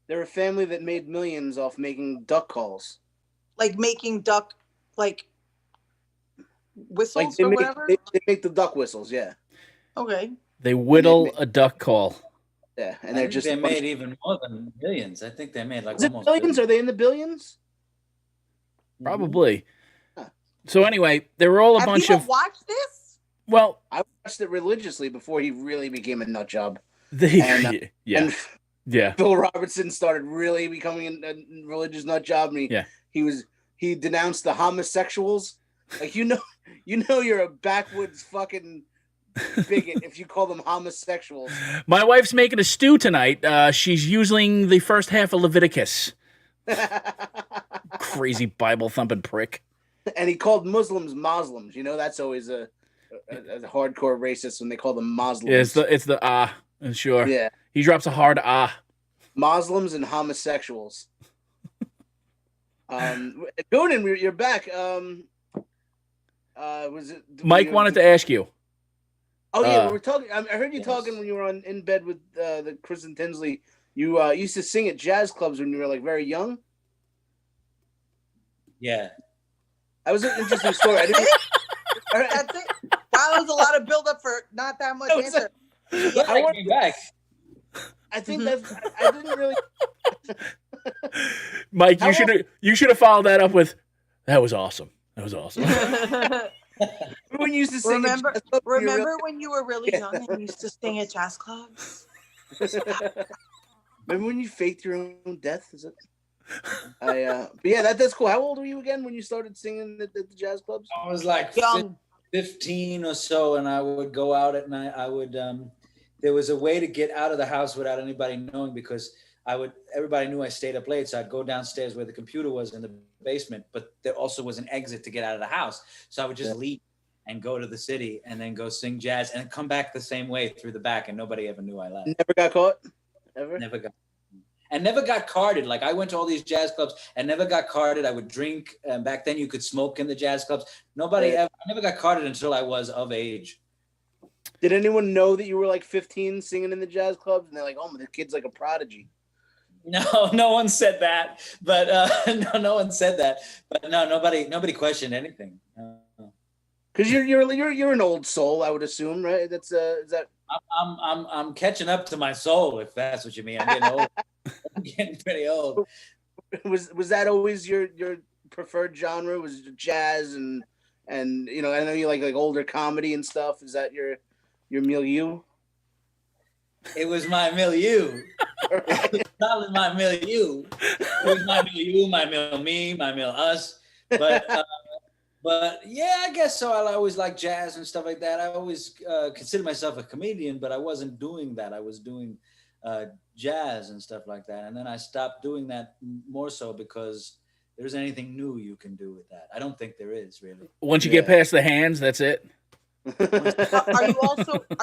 They're a family that made millions off making duck calls. Like making duck whistles like or whatever. They make the duck whistles. Yeah. Okay. They whittle a duck call. Yeah, and I they're think just they made even more than millions. I think they made like almost billions. Are they in the billions? Probably. So anyway, there were all a bunch of. Watched this? Well, I watched it religiously before he really became a nut job. And Phil Robertson started really becoming a religious nut job, and he denounced the homosexuals. Like you know you're a backwoods fucking bigot if you call them homosexuals. My wife's making a stew tonight. She's using the first half of Leviticus. Crazy Bible thumping prick. And he called Muslims Muslims. You know that's always a hardcore racist when they call them Muslims. Yeah, it's the sure. Yeah. He drops a hard Muslims and homosexuals. Goonan, you're back. Was it Mike wanted to ask you? Oh yeah, we were talking. I heard you talking when you were in bed with the Kristen Tinsley. You used to sing at jazz clubs when you were like very young. Yeah, that was an interesting story. That's it. Wow, that was a lot of build up for not that much answer. I want you back. I think that's. I didn't really. Mike, you should have followed that up with, "That was awesome. That was awesome." When you used to sing. Remember when you were really young and you used to sing at jazz clubs? Remember when you faked your own death? Is it? But yeah, that's cool. How old were you again when you started singing at the jazz clubs? I was like young. 15 or so, and I would go out at night. I would there was a way to get out of the house without anybody knowing, because everybody knew I stayed up late, so I'd go downstairs where the computer was in the basement, but there also was an exit to get out of the house. So I would just leave and go to the city and then go sing jazz and come back the same way through the back, and nobody ever knew I left. Never got caught? Ever? Never got carded. Like I went to all these jazz clubs and never got carded. I would drink, and back then you could smoke in the jazz clubs. I never got carded until I was of age. Did anyone know that you were like 15 singing in the jazz clubs? And they're like, oh, the kid's like a prodigy. No one said that. But no one said that. But no, nobody questioned anything. Because you're an old soul, I would assume, right? That's is that? I'm catching up to my soul, if that's what you mean. I'm getting old. I'm getting pretty old. Was that always your preferred genre? Was jazz and I know you like older comedy and stuff. Is that your milieu? It was my milieu. It's probably my milieu. It was my milieu, my mil me, my mil us. But yeah, I guess so. I always like jazz and stuff like that. I always consider myself a comedian, but I wasn't doing that. I was doing jazz and stuff like that. And then I stopped doing that more so because there isn't anything new you can do with that. I don't think there is really. Once you get past the hands, that's it. Are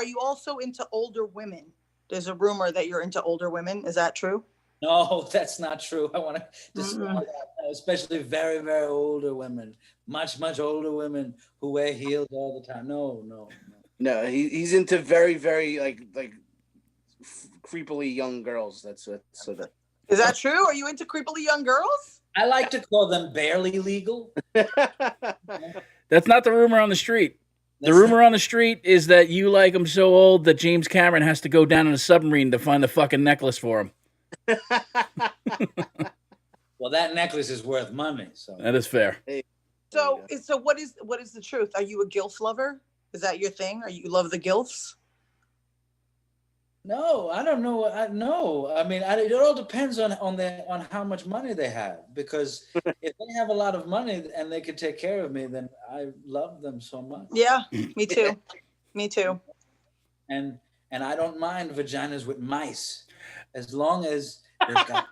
you also into older women? There's a rumor that you're into older women. Is that true? No, that's not true. I want to dispel that, especially very, very older women, much, much older women who wear heels all the time. No. No, he's into very, very like creepily young girls. That's so that. Is that true? Are you into creepily young girls? I like to call them barely legal. That's not the rumor on the street. The rumor on the street is that you like him so old that James Cameron has to go down in a submarine to find the fucking necklace for him. Well, that necklace is worth money. So That is fair. So what is the truth? Are you a gilf lover? Is that your thing? Are you love the gilfs? no, I don't know. No, I mean, it all depends on how much money they have. Because if they have a lot of money and they can take care of me, then I love them so much. Yeah, me too. Me too. And I don't mind vaginas with mice, as long as they've got.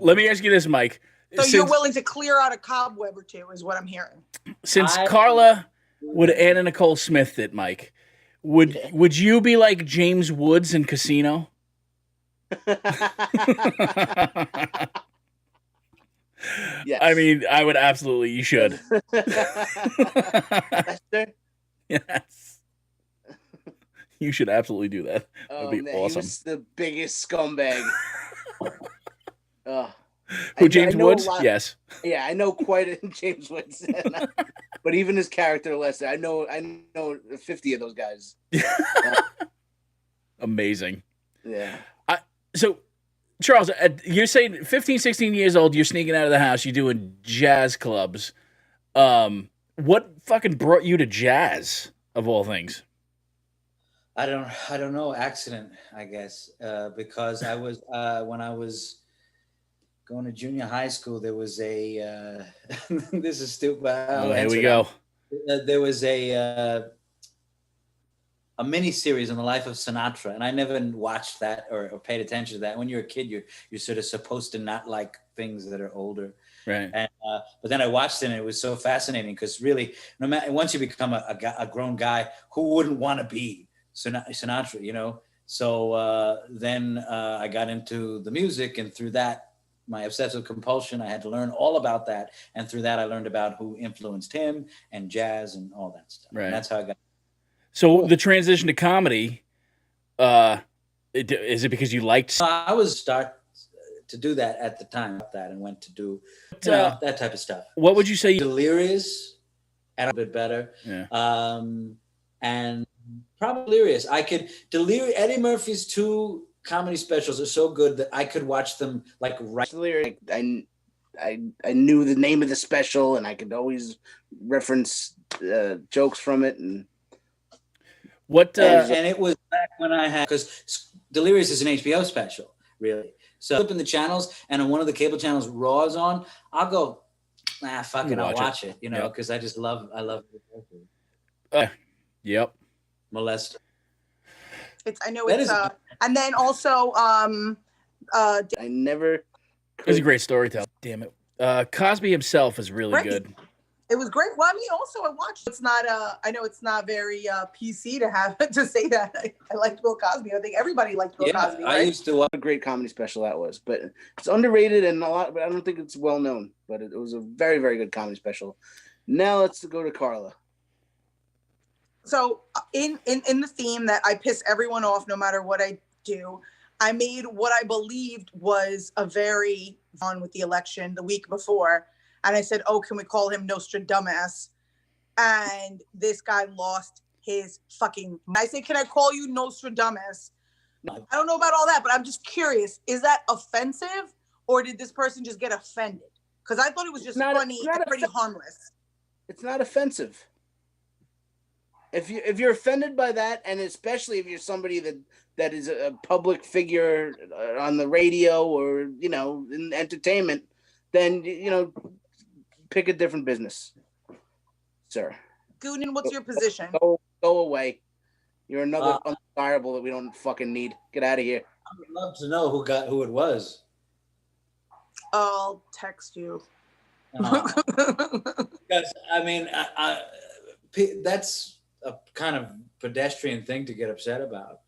Let me ask you this, Mike. So you're willing to clear out a cobweb or two, is what I'm hearing. Since Carla would Anna Nicole Smith it, Mike, would you be like James Woods in Casino? Yes. I mean, I would absolutely. You should. Yes. You should absolutely do that. That'd be man, awesome. He was the biggest scumbag. Who, James Woods? Yes. Yeah, I know quite a James Woods. But even his character, Lester, I know 50 of those guys. Amazing. Yeah. So, Charles, you're saying 15, 16 years old, you're sneaking out of the house, you're doing jazz clubs. What fucking brought you to jazz, of all things? I don't know. Accident, I guess, because I was when I was going to junior high school, there was a this is stupid. Here we go. There was a mini series on the life of Sinatra, and I never watched that or paid attention to that. When you're a kid, you're sort of supposed to not like things that are older, right? And but then I watched it, and it was so fascinating because really, no matter once you become a grown guy, who wouldn't want to be Sinatra, you know? So then I got into the music, and through that, my obsessive compulsion, I had to learn all about that. And through that, I learned about who influenced him and jazz and all that stuff. Right. And that's how I got. So the transition to comedy, is it because you liked? I was start to do that at the time, and went to do that type of stuff. What would you say? Delirious, and a bit better. Yeah. And probably Delirious. Eddie Murphy's 2 comedy specials are so good that I could watch them like right. I knew the name of the special, and I could always reference jokes from it. And and it was back when I had, because Delirious is an HBO special, really. So flip in the channels, and on one of the cable channels, Raw is on. I'll go, fuck it, I'll watch it, you know, because I love it. Yep. Molester. And then also I never. It was a great storytelling. Damn it. Cosby himself is really good. It was great. Well, I mean, also I watched. It's not. I know it's not very PC to have to say that. I liked Bill Cosby. I think everybody liked Bill Cosby. Right? I used to watch a great comedy special that was, but it's underrated and a lot. But I don't think it's well known. But it was a very, very good comedy special. Now let's go to Carla. So in the theme that I piss everyone off no matter what I do, I made what I believed was a very on with the election the week before. And I said, oh, can we call him Nostradamus? And this guy lost his fucking... I said, can I call you Nostradamus? I don't know about all that, but I'm just curious. Is that offensive, or did this person just get offended? Because I thought it was just funny and pretty harmless. It's not offensive. If you're offended by that, and especially if you're somebody that is a public figure on the radio or, you know, in entertainment, then, you know, pick a different business, sir. Goonan, what's your position? Go away. You're another undesirable that we don't fucking need. Get out of here. I would love to know who it was. I'll text you. Because I mean, that's a kind of pedestrian thing to get upset about.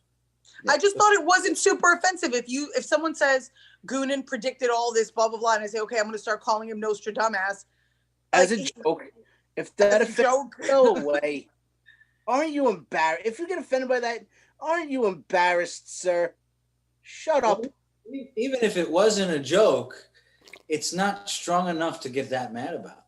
I just thought it wasn't super offensive. If someone says Goonan predicted all this, blah blah blah, and I say, okay, I'm going to start calling him Nostradamus. As a joke, if that offends, go away. Aren't you embarrassed? If you get offended by that, aren't you embarrassed, sir? Shut up. Even if it wasn't a joke, it's not strong enough to get that mad about.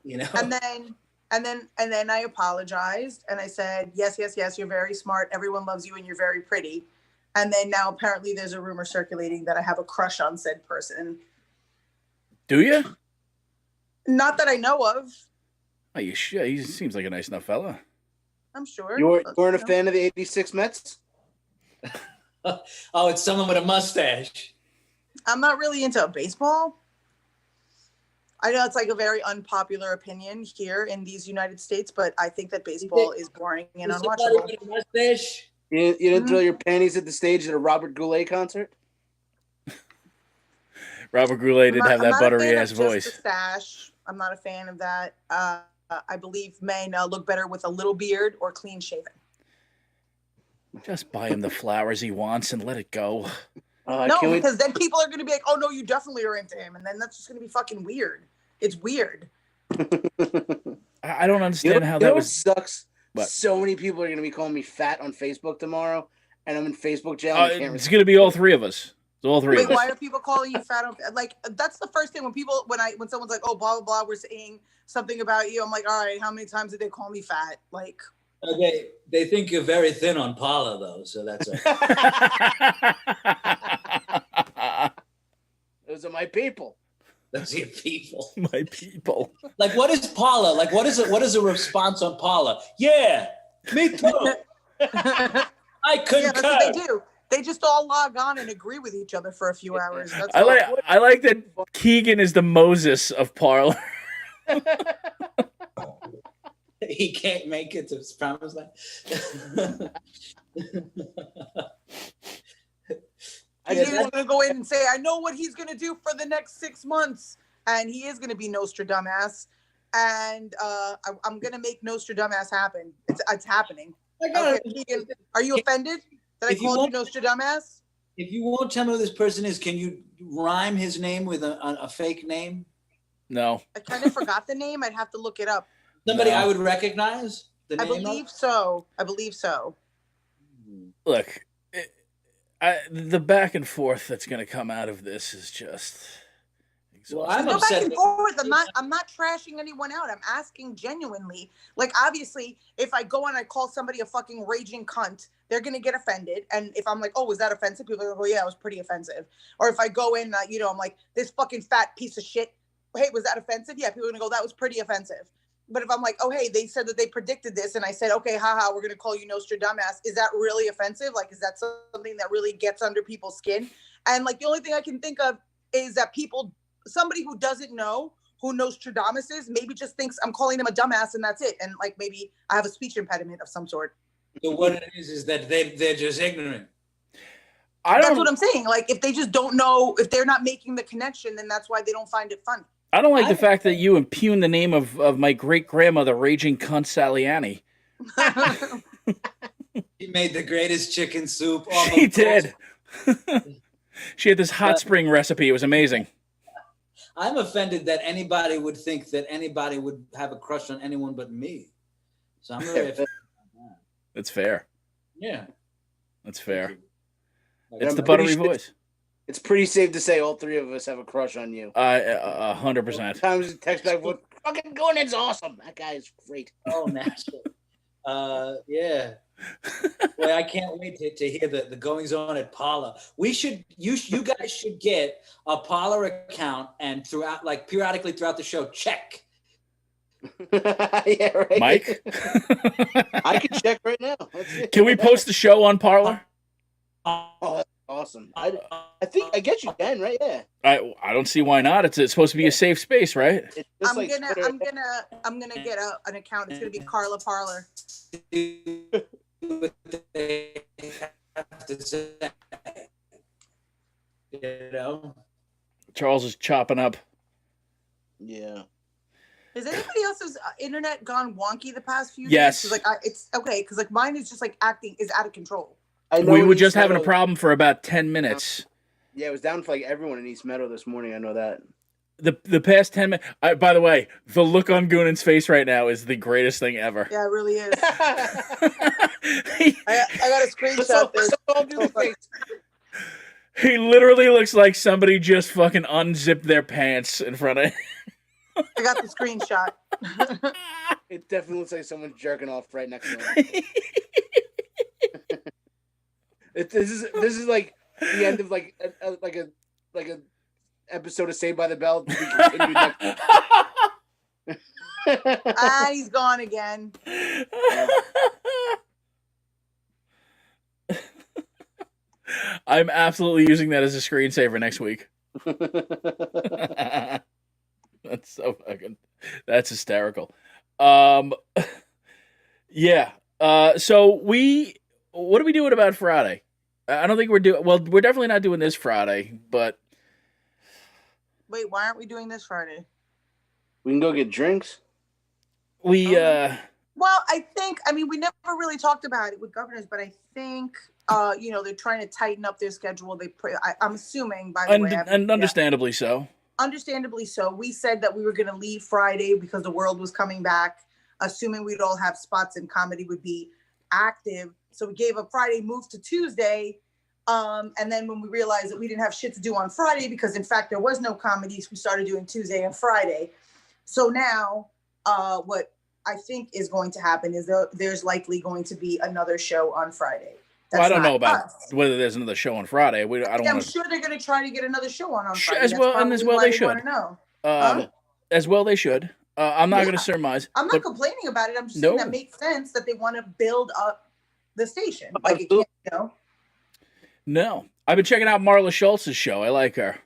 You know. And then And then I apologized and I said, yes, you're very smart. Everyone loves you and you're very pretty. And then now apparently there's a rumor circulating that I have a crush on said person. Do you? Not that I know of. Oh, you should. He seems like a nice enough fella. I'm sure. You weren't a fan of the 86 Mets? Oh, it's someone with a mustache. I'm not really into baseball. I know it's like a very unpopular opinion here in these United States, but I think that baseball is boring and unwatchable. With a mustache? You didn't throw your panties at the stage at a Robert Goulet concert? Robert Goulet did have that buttery ass voice. Just a stash. I'm not a fan of that. I believe men look better with a little beard or clean shaven. Just buy him the flowers he wants and let it go. No, because then people are going to be like, oh, no, you definitely are into him. And then that's just going to be fucking weird. It's weird. I don't understand how that was. Sucks. What? So many people are going to be calling me fat on Facebook tomorrow, and I'm in Facebook jail. It's going to be all three of us. It's all three of us. Why are people calling you fat? Like, that's the first thing when someone's like, oh, blah, blah, blah, we're saying something about you. I'm like, all right, how many times did they call me fat? Like, they think you're very thin on Paula, though, so that's okay. Those are my people. Those are your people. My people. Like, what is Paula? Like, what is a response on Paula? Yeah, me too. I concur. Yeah, that's what they do. They just all log on and agree with each other for a few hours. I like that Keegan is the Moses of Parlor. He can't make it to his promised land. He's going to go in and say, I know what he's going to do for the next 6 months. And he is going to be Nostradamus. And I'm going to make Nostradamus happen. It's happening. Okay, Keegan, are you offended that I called you Nostradamus? If you won't tell me who this person is, can you rhyme his name with a fake name? No. I kind of forgot the name. I'd have to look it up. Somebody I would recognize? I believe so. Look, the back and forth that's going to come out of this is just exhausting. Well, I'm no upset. Back and forth. I'm not trashing anyone out. I'm asking genuinely. Like, obviously, if I go and I call somebody a fucking raging cunt, they're going to get offended. And if I'm like, oh, was that offensive? People are like, oh, yeah, it was pretty offensive. Or if I go in, I'm like, this fucking fat piece of shit. Hey, was that offensive? Yeah, people are going to go, that was pretty offensive. But if I'm like, oh, hey, they said that they predicted this, and I said, okay, haha, we're going to call you Nostradamus, is that really offensive? Like, is that something that really gets under people's skin? And, like, the only thing I can think of is that somebody who doesn't know who Nostradamus is, maybe just thinks I'm calling him a dumbass, and that's it. And, like, maybe I have a speech impediment of some sort. So what it is that they're just ignorant. That's what I'm saying. Like, if they just don't know, if they're not making the connection, then that's why they don't find it funny. I don't like the fact that you impugn the name of my great-grandmother, Raging Cunt Saliani. She made the greatest chicken soup. She did. She had this hot spring recipe. It was amazing. I'm offended that anybody would think that anybody would have a crush on anyone but me. So I'm really offended. That's fair. Yeah. That's fair. It's the buttery voice. It's pretty safe to say all three of us have a crush on you. 100%. Sometimes text back with, fucking Gonan's awesome. That guy is great. Oh, naturally. Yeah. Well, I can't wait to hear the goings on at Paula. You guys should get a Paula account and periodically throughout the show, check. Yeah, right. Mike? I can check right now. Can we post the show on Parler? Oh, that's awesome. I think I guess you can, right? Yeah. I don't see why not. It's supposed to be a safe space, right? I'm gonna get an account. It's gonna be Carla Parler. Charles is chopping up. Yeah. Has anybody else's internet gone wonky the past few days? Yes. It's okay because mine is just is out of control. We were just having a problem for about 10 minutes. Yeah, it was down for everyone in East Meadow this morning. I know that. The past 10 minutes. By the way, the look on Goonan's face right now is the greatest thing ever. Yeah, it really is. I got a screenshot this. He literally looks like somebody just fucking unzipped their pants in front of him. I got the screenshot. It definitely looks like someone's jerking off right next to him. This is like the end of like a episode of Saved by the Bell. To be continued next. He's gone again. I'm absolutely using that as a screensaver next week. That's hysterical. Yeah. So what are we doing about Friday? I don't think we're definitely not doing this Friday, but. Wait, why aren't we doing this Friday? We can go get drinks. Well, I mean, we never really talked about it with governors, but I think, they're trying to tighten up their schedule. I'm assuming, by the way. And understandably so. Understandably so. We said that we were going to leave Friday because the world was coming back, assuming we'd all have spots and comedy would be active. So we gave up Friday, moved to Tuesday. And then when we realized that we didn't have shit to do on Friday, because in fact, there was no comedies, we started doing Tuesday and Friday. So now what I think is going to happen is there's likely going to be another show on Friday. I don't know about whether there's another show on Friday. I'm sure they're going to try to get another show on Friday. As well they should. Know. As well they should. I'm not going to surmise. I'm not complaining about it. I'm just saying that makes sense that they want to build up the station. Like it can't, No. I've been checking out Marla Schultz's show. I like her.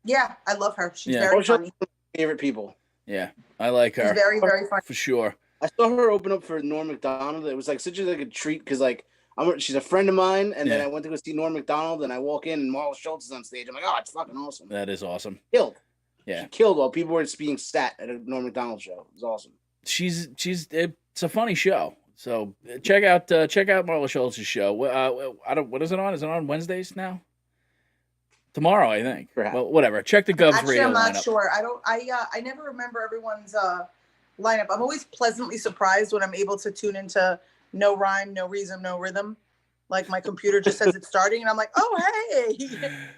Yeah, I love her. She's very funny. Favorite people. Yeah, I like her. She's very, very funny. For sure. I saw her open up for Norm Macdonald. It was like such a treat because she's a friend of mine, and then I went to go see Norm Macdonald, and I walk in, and Marla Schultz is on stage. I'm like, oh, it's fucking awesome. That is awesome. Killed. Yeah. She killed while people were being sat at a Norm Macdonald show. It was awesome. It's a funny show. So check out Marla Schultz's show. What is it on? Is it on Wednesdays now? Tomorrow, I think. Perhaps. Well, whatever. Check the Govs radio I'm not lineup. sure. I never remember everyone's lineup. I'm always pleasantly surprised when I'm able to tune into no rhyme, no reason, no rhythm. Like my computer just says it's starting, and I'm like, oh hey,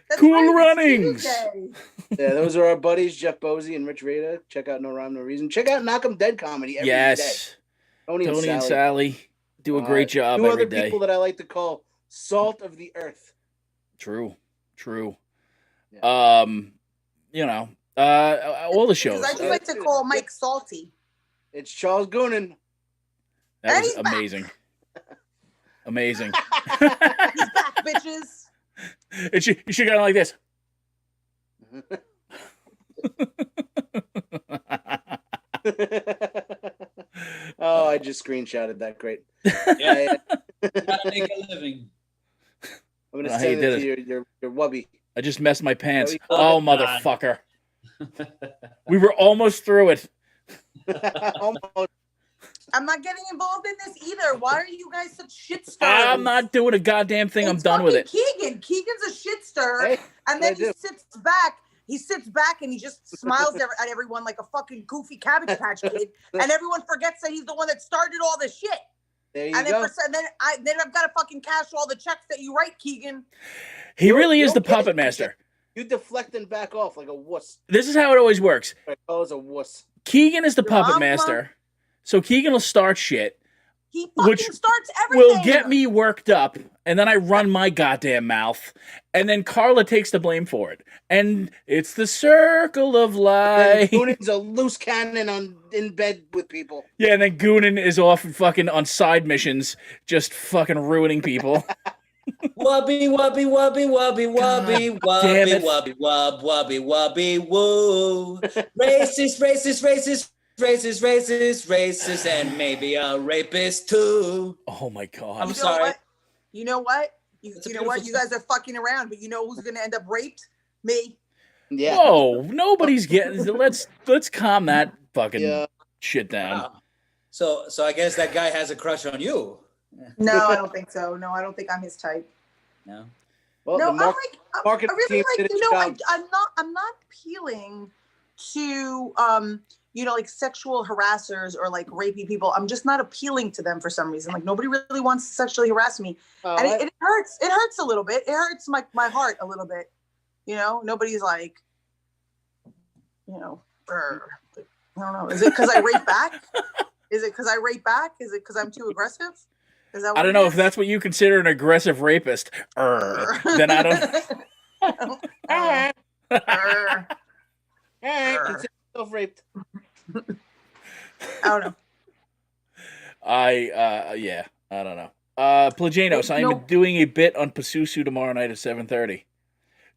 that's cool right, runnings. Yeah, those are our buddies, Jeff Bosey and Rich Rada. Check out No Rhyme, No Reason. Check out Knock 'em Dead comedy every day. Tony and Sally do a great job two every other day. People that I like to call salt of the earth. True. Yeah. All the shows. I just like to call Mike salty. It's Charles Goonan. That was amazing. Amazing. He's back, bitches. You should go like this. Oh, I just screenshotted that. Great. Yeah. Gotta make a living. I'm gonna send it to your wubby. I just messed my pants. Oh, motherfucker. We were almost through it. Almost. I'm not getting involved in this either. Why are you guys such shit stirrers? I'm not doing a goddamn thing. I'm done with it. Keegan's a shit stirrer, and then he sits back. He sits back and he just smiles at everyone like a fucking goofy Cabbage Patch Kid, and everyone forgets that he's the one that started all the shit. There you go. Then I've got to fucking cash all the checks that you write, Keegan. He really is the puppet master. You deflect and back off like a wuss. This is how it always works. Oh, it's a wuss. Keegan is the puppet master, so Keegan will start shit. He fucking starts everything. Will get me worked up, and then I run my goddamn mouth, and then Carla takes the blame for it. And it's the circle of life. Goonan's a loose cannon in bed with people. Yeah, and then Goonan is off fucking on side missions, just fucking ruining people. Wubby, wubby, wubby, wubby, wubby, wubby, wubby, wub, wubby, wubby, woo. Racist, racist, racist. Racist, and maybe a rapist too. Oh my God! I'm sorry. You know what? You know what? You guys are fucking around, but you know who's gonna end up raped? Me. Yeah. Whoa! Nobody's getting. Let's calm that fucking shit down. Wow. So I guess that guy has a crush on you. No, I don't think so. No, I don't think I'm his type. No. Well, no, I really like. I'm not appealing to like sexual harassers or like rapey people. I'm just not appealing to them for some reason. Like nobody really wants to sexually harass me. And it hurts. It hurts a little bit. It hurts my heart a little bit. Nobody's like, you know, I don't know. Is it because I rate back? Is it because I rate back? Is it because I'm too aggressive? Is that what I don't it know is? if that's what you consider an aggressive rapist. Then I don't. Consider yourself raped. I don't know. I don't know. Plagianos, I'm Nope. doing a bit on Pasusu tomorrow night at 7:30.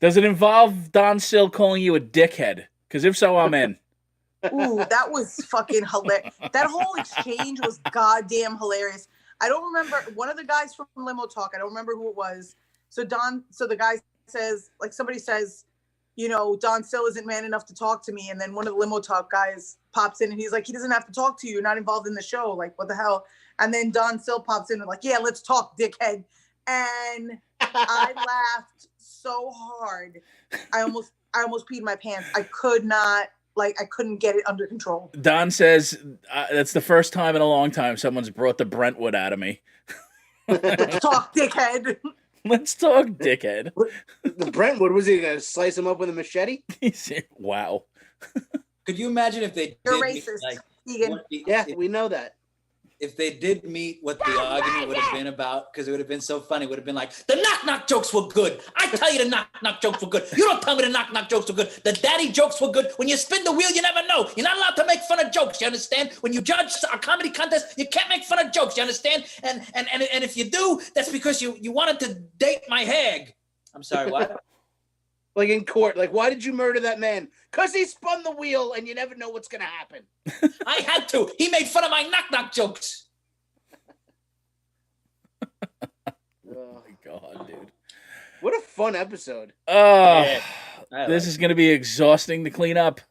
Does it involve Don Sill calling you a dickhead? Because if so, I'm in. Ooh, that was fucking hilarious. That whole exchange was goddamn hilarious. I don't remember one of the guys from Limo Talk. I don't remember who it was. So the guy says, like somebody says, you know, Don Sill isn't man enough to talk to me. And then one of the Limo Talk guys pops in and he's like, he doesn't have to talk to you. You're not involved in the show. Like, what the hell? And then Don Sill pops in and like, yeah, let's talk, dickhead. And I laughed so hard. I almost peed my pants. I couldn't get it under control. Don says, that's the first time in a long time someone's brought the Brentwood out of me. Let's talk, dickhead. Let's talk, dickhead. The Brentwood, was he going to slice him up with a machete? Wow. Could you imagine if they You're did racist, like Keegan. Yeah, we know that. if they did meet, what the argument would have been about, because it would have been so funny, would have been like, the knock-knock jokes were good. I tell you the knock-knock jokes were good. You don't tell me the knock-knock jokes were good. The daddy jokes were good. When you spin the wheel, you never know. You're not allowed to make fun of jokes, you understand? When you judge a comedy contest, you can't make fun of jokes, you understand? And if you do, that's because you wanted to date my hag. I'm sorry, what? Like in court, like, why did you murder that man? Because he spun the wheel and you never know what's going to happen. I had to. He made fun of my knock-knock jokes. Oh my God, dude. What a fun episode. Oh, Yeah, this is going to be exhausting to clean up.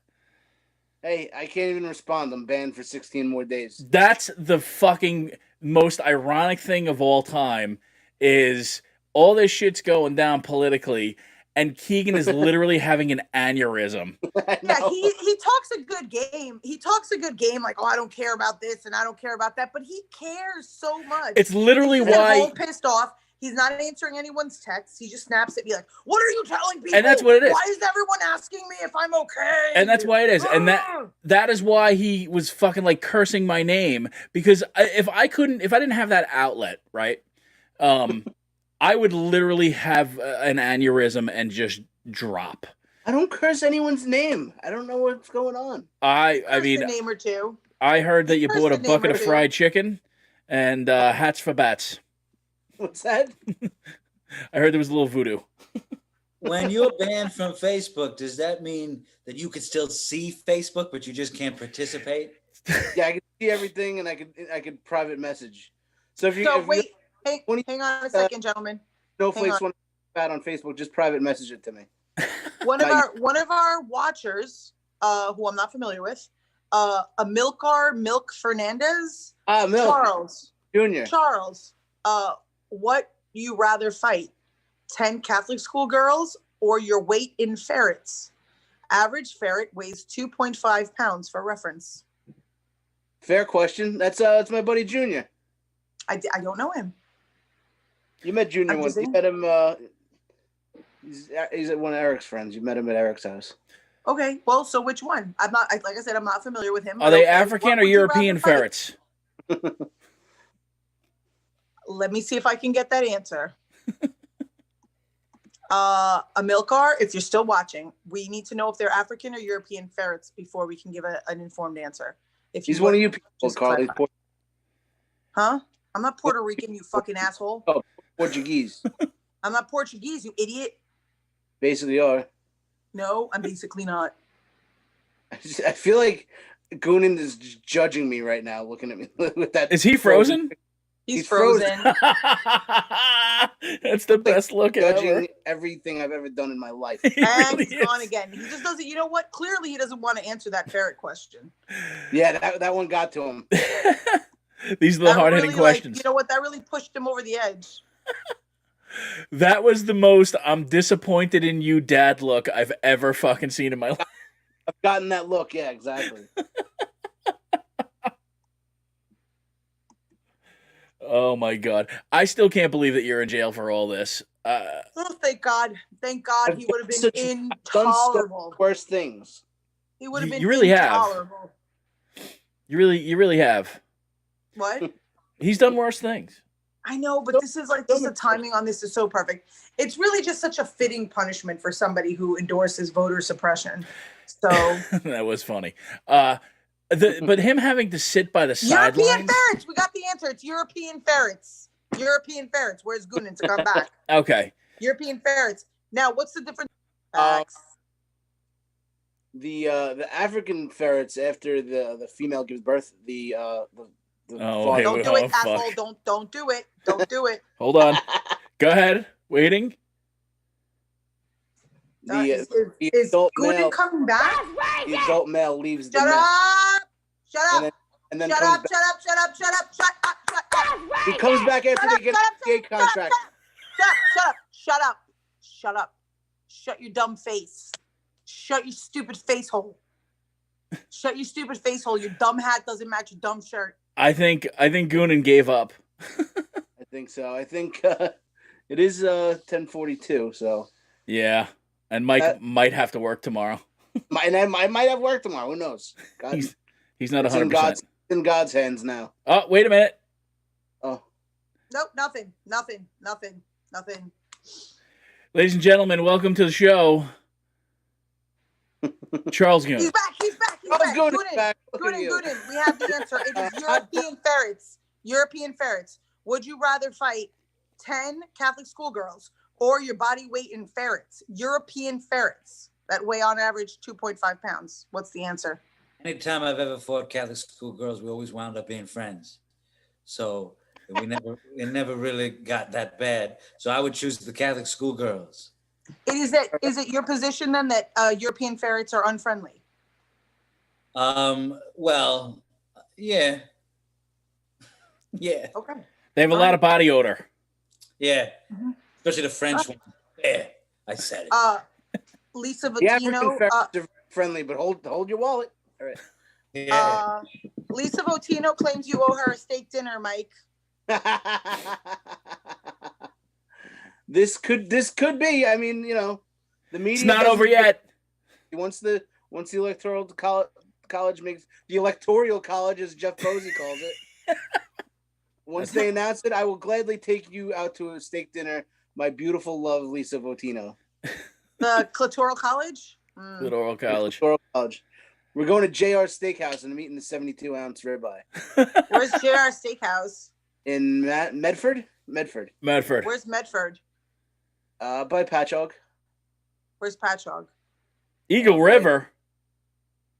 Hey, I can't even respond. I'm banned for 16 more days. That's the fucking most ironic thing of all time is all this shit's going down politically, and Keegan is literally having an aneurysm. Yeah, he talks a good game. He talks a good game, like, oh, I don't care about this and I don't care about that, but he cares so much. It's literally He's why all pissed off. He's not answering anyone's texts. He just snaps at me like, what are you telling people? And that's what it is. Why is everyone asking me if I'm okay? And that's why it is. And that is why he was fucking like cursing my name, because if I didn't have that outlet, right? I would literally have an aneurysm and just drop. I don't curse anyone's name. I don't know what's going on. I Curse mean, a name or two. I heard that you Curse bought a the name bucket or of two. fried chicken and hats for bats. What's that? I heard there was a little voodoo. When you're banned from Facebook, does that mean that you could still see Facebook, but you just can't participate? Yeah, I can see everything, and I could private message. So if you So if wait, when you- hang on a second, gentlemen. snowflakes hang want to bat on Facebook, just private message it to me. One of our watchers, who I'm not familiar with, Amilcar Milk Fernandez, Milk Junior. Charles, what you rather fight, 10 Catholic school girls or your weight in ferrets? Average ferret weighs 2.5 pounds for reference. Fair question. That's my buddy Junior. I don't know him. You met Junior I'm once. just You saying. met him. He's one of Eric's friends. You met him at Eric's house. Okay, well, so which one? Like I said, I'm not familiar with him. Are but they okay, African what or would you European rather fight? ferrets? Let me see if I can get that answer. Amilcar, if you're still watching, we need to know if they're African or European ferrets before we can give an informed answer. If He's one of you people, just Carla. He's clarify. Huh? I'm not Puerto Rican, you fucking asshole. Portuguese. I'm not Portuguese, you idiot. Basically are. No, I'm basically not. I feel like Goonan is just judging me right now, looking at me with that. Is he frozen? He's frozen. frozen. That's the best look Judging ever. everything I've ever done in my life. He And really he's gone is. again. He just doesn't, you know what? Clearly he doesn't want to answer that ferret question. Yeah, that one got to him. These are the That hard-hitting really, questions. you know what? That really pushed him over the edge. That was the most I'm disappointed in you dad look I've ever fucking seen in my life. I've gotten that look. Yeah, exactly. Oh my God. I still can't believe that you're in jail for all this. Oh, thank God. Thank God he would have been Done so intolerable. worse things. He would have been You really have. intolerable. You really have. What? He's done worse things. I know, but this is like just the timing on this is so perfect. It's really just such a fitting punishment for somebody who endorses voter suppression. So that was funny. But him having to sit by the sidelines. European ferrets. We got the answer. It's European ferrets. European ferrets. Where's Goonan to come back? Okay. European ferrets. Now, what's the difference? The African ferrets, after the female gives birth, Oh, don't do it, asshole! Don't do it! Don't do it! Hold on. Go ahead. Waiting. Is adult Goonan male coming back? The adult male leaves the Shut nest. up! Shut up! And then Shut comes up! back. Shut up! Shut up! Shut up! Shut up! Shut up! He comes back after they get a contract. Shut up! Shut up! Shut up! Shut your dumb face! Shut your stupid face hole! Shut your stupid face hole! Your dumb hat doesn't match your dumb shirt. I think Goonan gave up. I think so. I think it is 10:42. So yeah, and Mike might have to work tomorrow. I might have work tomorrow. Who knows? He's not 100%. In God's hands now. Oh, wait a minute. Oh. Nope, nothing. Ladies and gentlemen, welcome to the show. Charles Goonan. He's back. He's back. Goonan. We have the answer. It is European ferrets. European ferrets. Would you rather fight 10 Catholic schoolgirls or your body weight in ferrets? European ferrets that weigh on average 2.5 pounds. What's the answer? Anytime I've ever fought Catholic schoolgirls, we always wound up being friends. So it never really got that bad. So I would choose the Catholic schoolgirls. Is it your position then that European ferrets are unfriendly? Well, yeah. Yeah. Okay. They have a lot of body odor. Yeah. Mm-hmm. Especially the French one. Yeah. I said it. Lisa Votino. The African ferrets are friendly, but hold your wallet. All right. Yeah. Lisa Votino claims you owe her a steak dinner, Mike. This could be. I mean, the media. It's not over yet. Once the electoral college makes the electoral college, as Jeff Posey calls it. Once they announce it, I will gladly take you out to a steak dinner, my beautiful love, Lisa Votino. The clitoral college. Clitoral college. Clitoral college. We're going to JR Steakhouse and I'm eating the 72-ounce ribeye. Where's JR Steakhouse? In Medford. Where's Medford? By Patchogue. Where's Patchogue? Eagle River.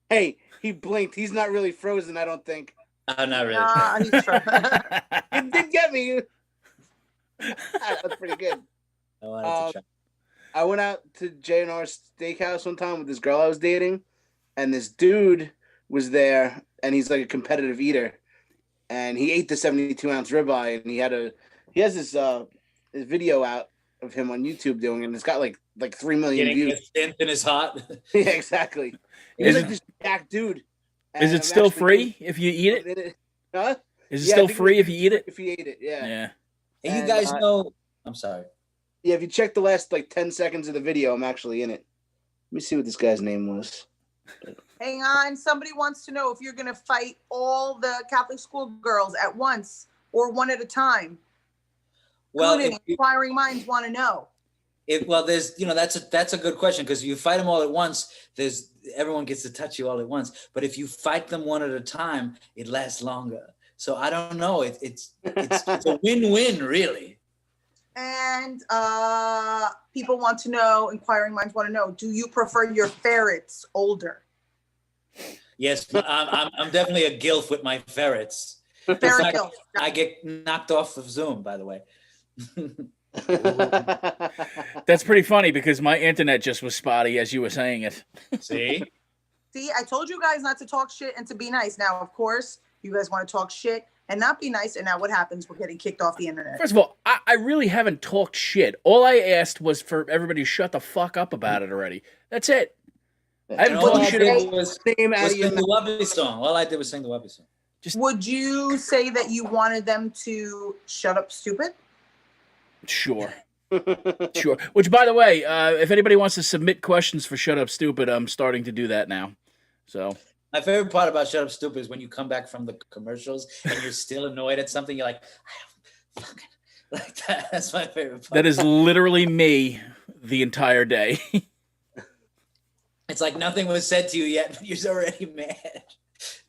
Hey, he blinked. He's not really frozen, I don't think. Not really. He's frozen. It did get me. That's pretty good. I went out to J&R Steakhouse one time with this girl I was dating, and this dude was there, and he's like a competitive eater, and he ate the 72-ounce ribeye, and he has this video out of him on YouTube doing it, and it's got like 3 million views. Getting a stint in his heart. Yeah, exactly. He's like this jack dude. Is it still free if you eat it? Huh? Is it still free if you eat it? If you ate it, yeah. Yeah. And you guys know. I'm sorry. Yeah, if you check the last 10 seconds of the video, I'm actually in it. Let me see what this guy's name was. Hang on. Somebody wants to know if you're going to fight all the Catholic school girls at once or one at a time. Well, inquiring minds want to know. There's, that's a good question, because if you fight them all at once, everyone gets to touch you all at once. But if you fight them one at a time, it lasts longer. So I don't know. It's a win-win, really. And people want to know, inquiring minds want to know, do you prefer your ferrets older? Yes, I'm definitely a gilf with my ferrets. Ferret gilf. I get knocked off of Zoom, by the way. That's pretty funny because my internet just was spotty as you were saying it. See, I told you guys not to talk shit and to be nice. Now, of course, you guys want to talk shit and not be nice, and now what happens? We're getting kicked off the internet. First of all, I really haven't talked shit. All I asked was for everybody to shut the fuck up about it already. That's it. I haven't talked shit. Was sing the Wubby song. All I did was sing the Wubby song. Would you say that you wanted them to shut up stupid? Sure. Which, by the way, if anybody wants to submit questions for Shut Up Stupid, I'm starting to do that now. So My favorite part about Shut Up Stupid is when you come back from the commercials and you're still annoyed at something. You're like, I don't fucking like that. That's my favorite part. that is literally me the entire day. It's like nothing was said to you yet, but you're already mad.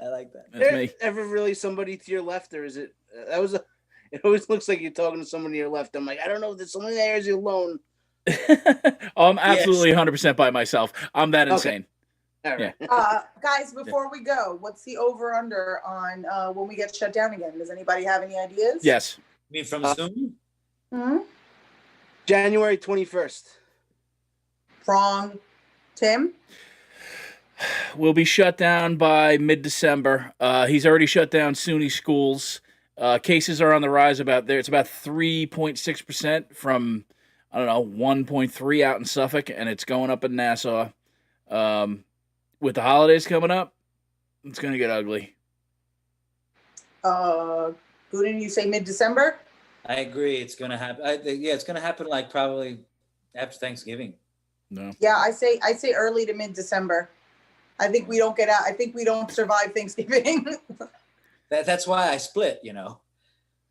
I like that. That's There me. ever really somebody to your left, or is it? It always looks like you're talking to someone to your left. I'm like, I don't know if there's someone there. Is you alone? I'm absolutely 100% by myself. I'm that insane. All right. Guys, before we go, what's the over under on when we get shut down again? Does anybody have any ideas? Yes. You mean from Zoom? Hmm? January 21st. Wrong. Tim? We'll be shut down by mid-December. He's already shut down SUNY schools. Cases are on the rise about there. It's about 3.6% from, I don't know, 1.3 out in Suffolk, and it's going up in Nassau. With the holidays coming up, it's going to get ugly. Gooden, you say mid-December? I agree. It's going to happen. It's going to happen like probably after Thanksgiving. No. Yeah, I say early to mid-December. I think we don't get out. I think we don't survive Thanksgiving. That's why I split,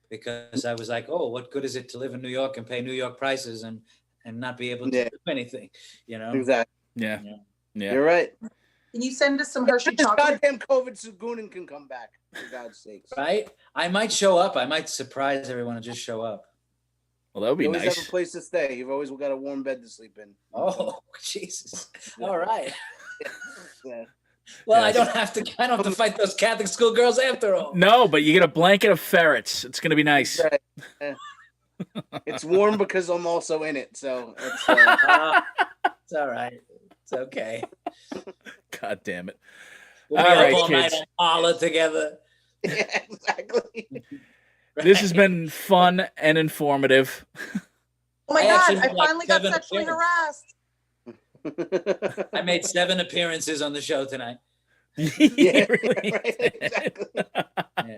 because I was like, oh, what good is it to live in New York and pay New York prices and not be able to do anything, Exactly. Yeah. You're right. Can you send us some Hershey This chocolate? goddamn COVID Sagunin can come back, for God's sakes. Right? I might show up. I might surprise everyone and just show up. Well, that would be You always nice. have a place to stay. You've always got a warm bed to sleep in. Oh, Jesus. All right. Yeah. Well, Yeah. I don't have to fight those Catholic school girls after all. No, but you get a blanket of ferrets. It's going to be nice. Right. Yeah. It's warm because I'm also in it, so it's, It's all right. It's okay. God damn it. We'll be All up right, all kids. night on Carla together. yeah, exactly. This has been fun and informative. Oh my I God, actually I made like finally got 7 sexually appearances. harassed. I made 7 appearances on the show tonight. Yeah, Really? right, exactly. Yeah.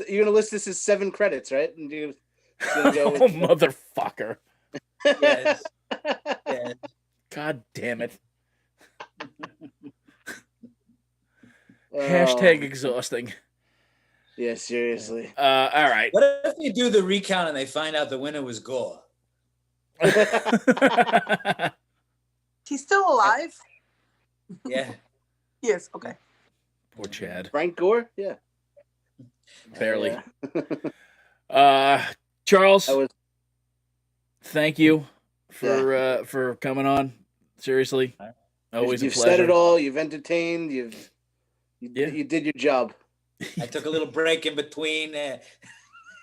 You're gonna list this as 7 credits, right? And you're gonna go Oh, with, motherfucker. Yes. Yes. God damn it. oh, Hashtag exhausting. Yeah, seriously. All right. What if they do the recount and they find out the winner was Gore? He's still alive? Yeah. Yes, okay. Poor Chad. Frank Gore? Yeah. Barely. Yeah. Charles, That was thank you for coming on. Seriously. Always you've a pleasure. said it all, you've entertained, you Yeah. did your job. I took a little break in between. I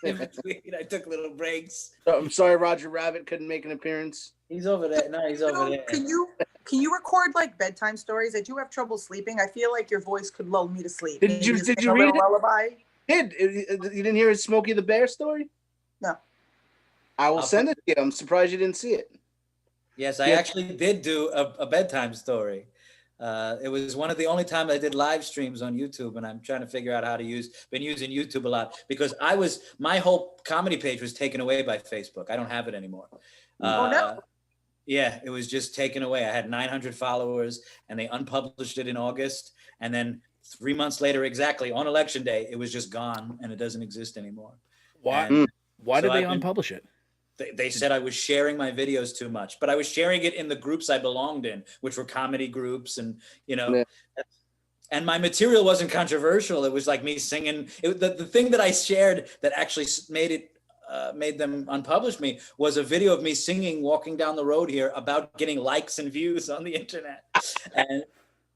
took little breaks. So, I'm sorry Roger Rabbit couldn't make an appearance. He's over there. No, he's over there. Can you record like bedtime stories? I do have trouble sleeping. I feel like your voice could lull me to sleep. Did you sing read a little it? lullaby? You didn't hear his Smokey the Bear story? No. I will I'll send it to you. I'm surprised you didn't see it. Yes, I Yeah. actually did do a bedtime story. It was one of the only times I did live streams on YouTube, and I'm trying to figure out how to been using YouTube a lot because my whole comedy page was taken away by Facebook. I don't have it anymore. Oh, no. Yeah, it was just taken away. I had 900 followers, and they unpublished it in August, and then 3 months later, exactly on election day, it was just gone, and it doesn't exist anymore. Why? And Why so did they I've been- unpublish it? They said I was sharing my videos too much, but I was sharing it in the groups I belonged in, which were comedy groups, and Yeah. and my material wasn't controversial. It was like me singing. The thing that I shared that actually made them unpublish me was a video of me singing, walking down the road here about getting likes and views on the internet,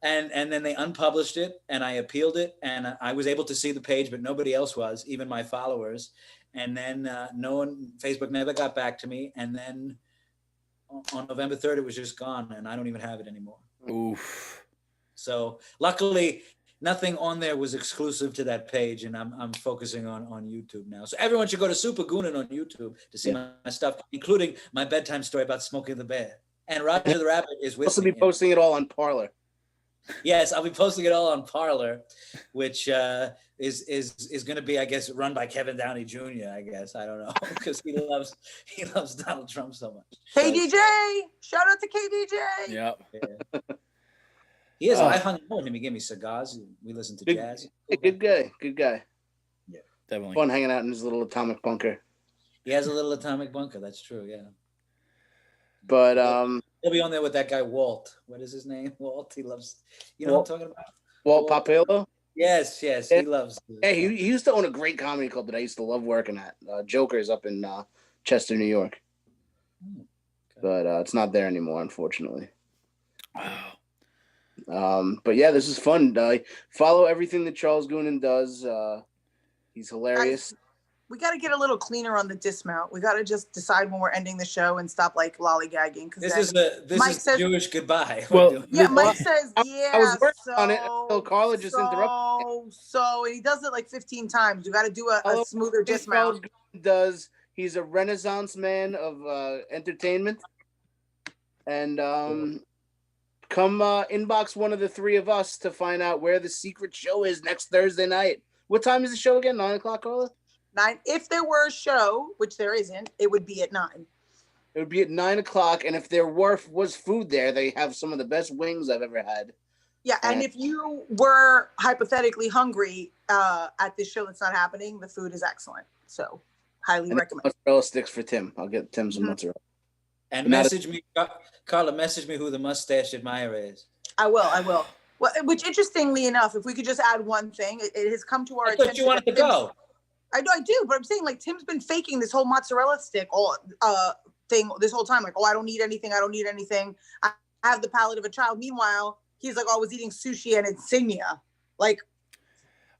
and then they unpublished it, and I appealed it, and I was able to see the page, but nobody else was, even my followers. And then Facebook never got back to me. And then on November 3rd, it was just gone, and I don't even have it anymore. Oof. So luckily, nothing on there was exclusive to that page, and I'm focusing on YouTube now. So everyone should go to Super Goonin on YouTube to see my stuff, including my bedtime story about Smokey the Bear. And Roger the Rabbit is with Also me. be posting it all on Parler. Yes, I'll be posting it all on Parler, which is going to be, I guess, run by Kevin Downey Jr. I guess, I don't know, because he loves Donald Trump so much. KDJ, shout out to KDJ. Yep. Yeah. He is. I hung out with him. He gave me cigars. We listened to jazz. Good guy. Good guy. Yeah, Definitely. Fun hanging out in his little atomic bunker. he has a little atomic bunker. That's true. Yeah. But He'll be on there with that guy Walt. What is his name? Walt. He loves. You know Walt. what I'm talking about? Walt Papillo. Yes. He loves. Hey, he used to own a great comedy club that I used to love working at. Joker's up in Chester, New York. Okay. But it's not there anymore, unfortunately. But yeah, this is fun. Follow everything that Charles Goonan does. He's hilarious. We got to get a little cleaner on the dismount. We got to just decide when we're ending the show and stop like lollygagging. This is the Jewish goodbye. Well, Yeah, Mike says, yeah. I was working on it until Carla just interrupted. So, and he does it like 15 times. You got to do a smoother dismount. Charles Goonan does. He's a renaissance man of entertainment. And come inbox one of the three of us to find out where the secret show is next Thursday night. What time is the show again? 9 o'clock, Carla? 9. If there were a show, which there isn't, it would be at 9. It would be at 9 o'clock, and if there was food there, they have some of the best wings I've ever had. Yeah, and if you were hypothetically hungry at this show that's not happening, the food is excellent. So, highly recommend. Mozzarella sticks for Tim. I'll get Tim some mozzarella. And message me, Carla. Message me who the mustache admirer is. I will. Well, which interestingly enough, if we could just add one thing, it has come to our attention. I thought you wanted to go. I do, but I'm saying like Tim's been faking this whole mozzarella stick thing this whole time. Like, I don't need anything. I have the palate of a child. Meanwhile, he's like, I was eating sushi and Insignia. Like,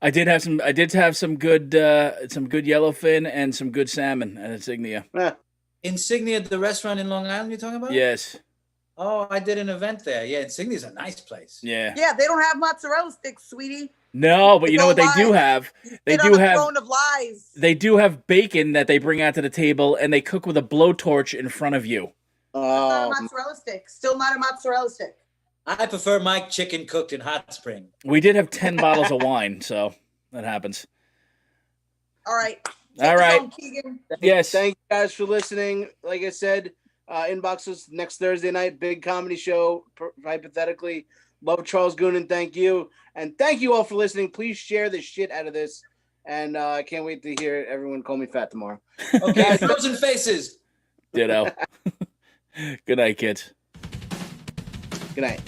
I did have some good yellowfin and some good salmon at Insignia. Insignia, the restaurant in Long Island you're talking about? Yes. Oh, I did an event there. Yeah, Insignia's a nice place. Yeah. Yeah, they don't have mozzarella sticks, sweetie. No, but you know what they do have? They do have throne of lies. They do have bacon that they bring out to the table, and they cook with a blowtorch in front of you. Not a mozzarella stick. Still not a mozzarella stick. I prefer my chicken cooked in hot spring. We did have 10 bottles of wine, so that happens. All right. All right. Home, Keegan. Yes. Thank you guys for listening. Like I said, inbox us next Thursday night. Big comedy show, hypothetically. Love Charles Goonan. Thank you. And thank you all for listening. Please share the shit out of this. And I can't wait to hear everyone call me fat tomorrow. Okay, frozen faces. Ditto. Good night, kids. Good night.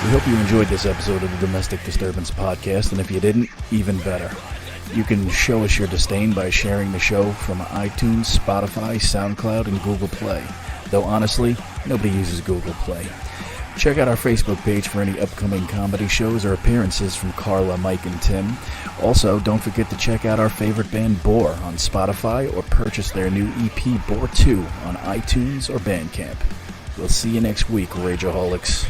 We hope you enjoyed this episode of the Domestic Disturbance Podcast, and if you didn't, even better. You can show us your disdain by sharing the show from iTunes, Spotify, SoundCloud, and Google Play. Though honestly, nobody uses Google Play. Check out our Facebook page for any upcoming comedy shows or appearances from Carla, Mike, and Tim. Also, don't forget to check out our favorite band, Bore, on Spotify, or purchase their new EP, Bore 2, on iTunes or Bandcamp. We'll see you next week, Rageaholics.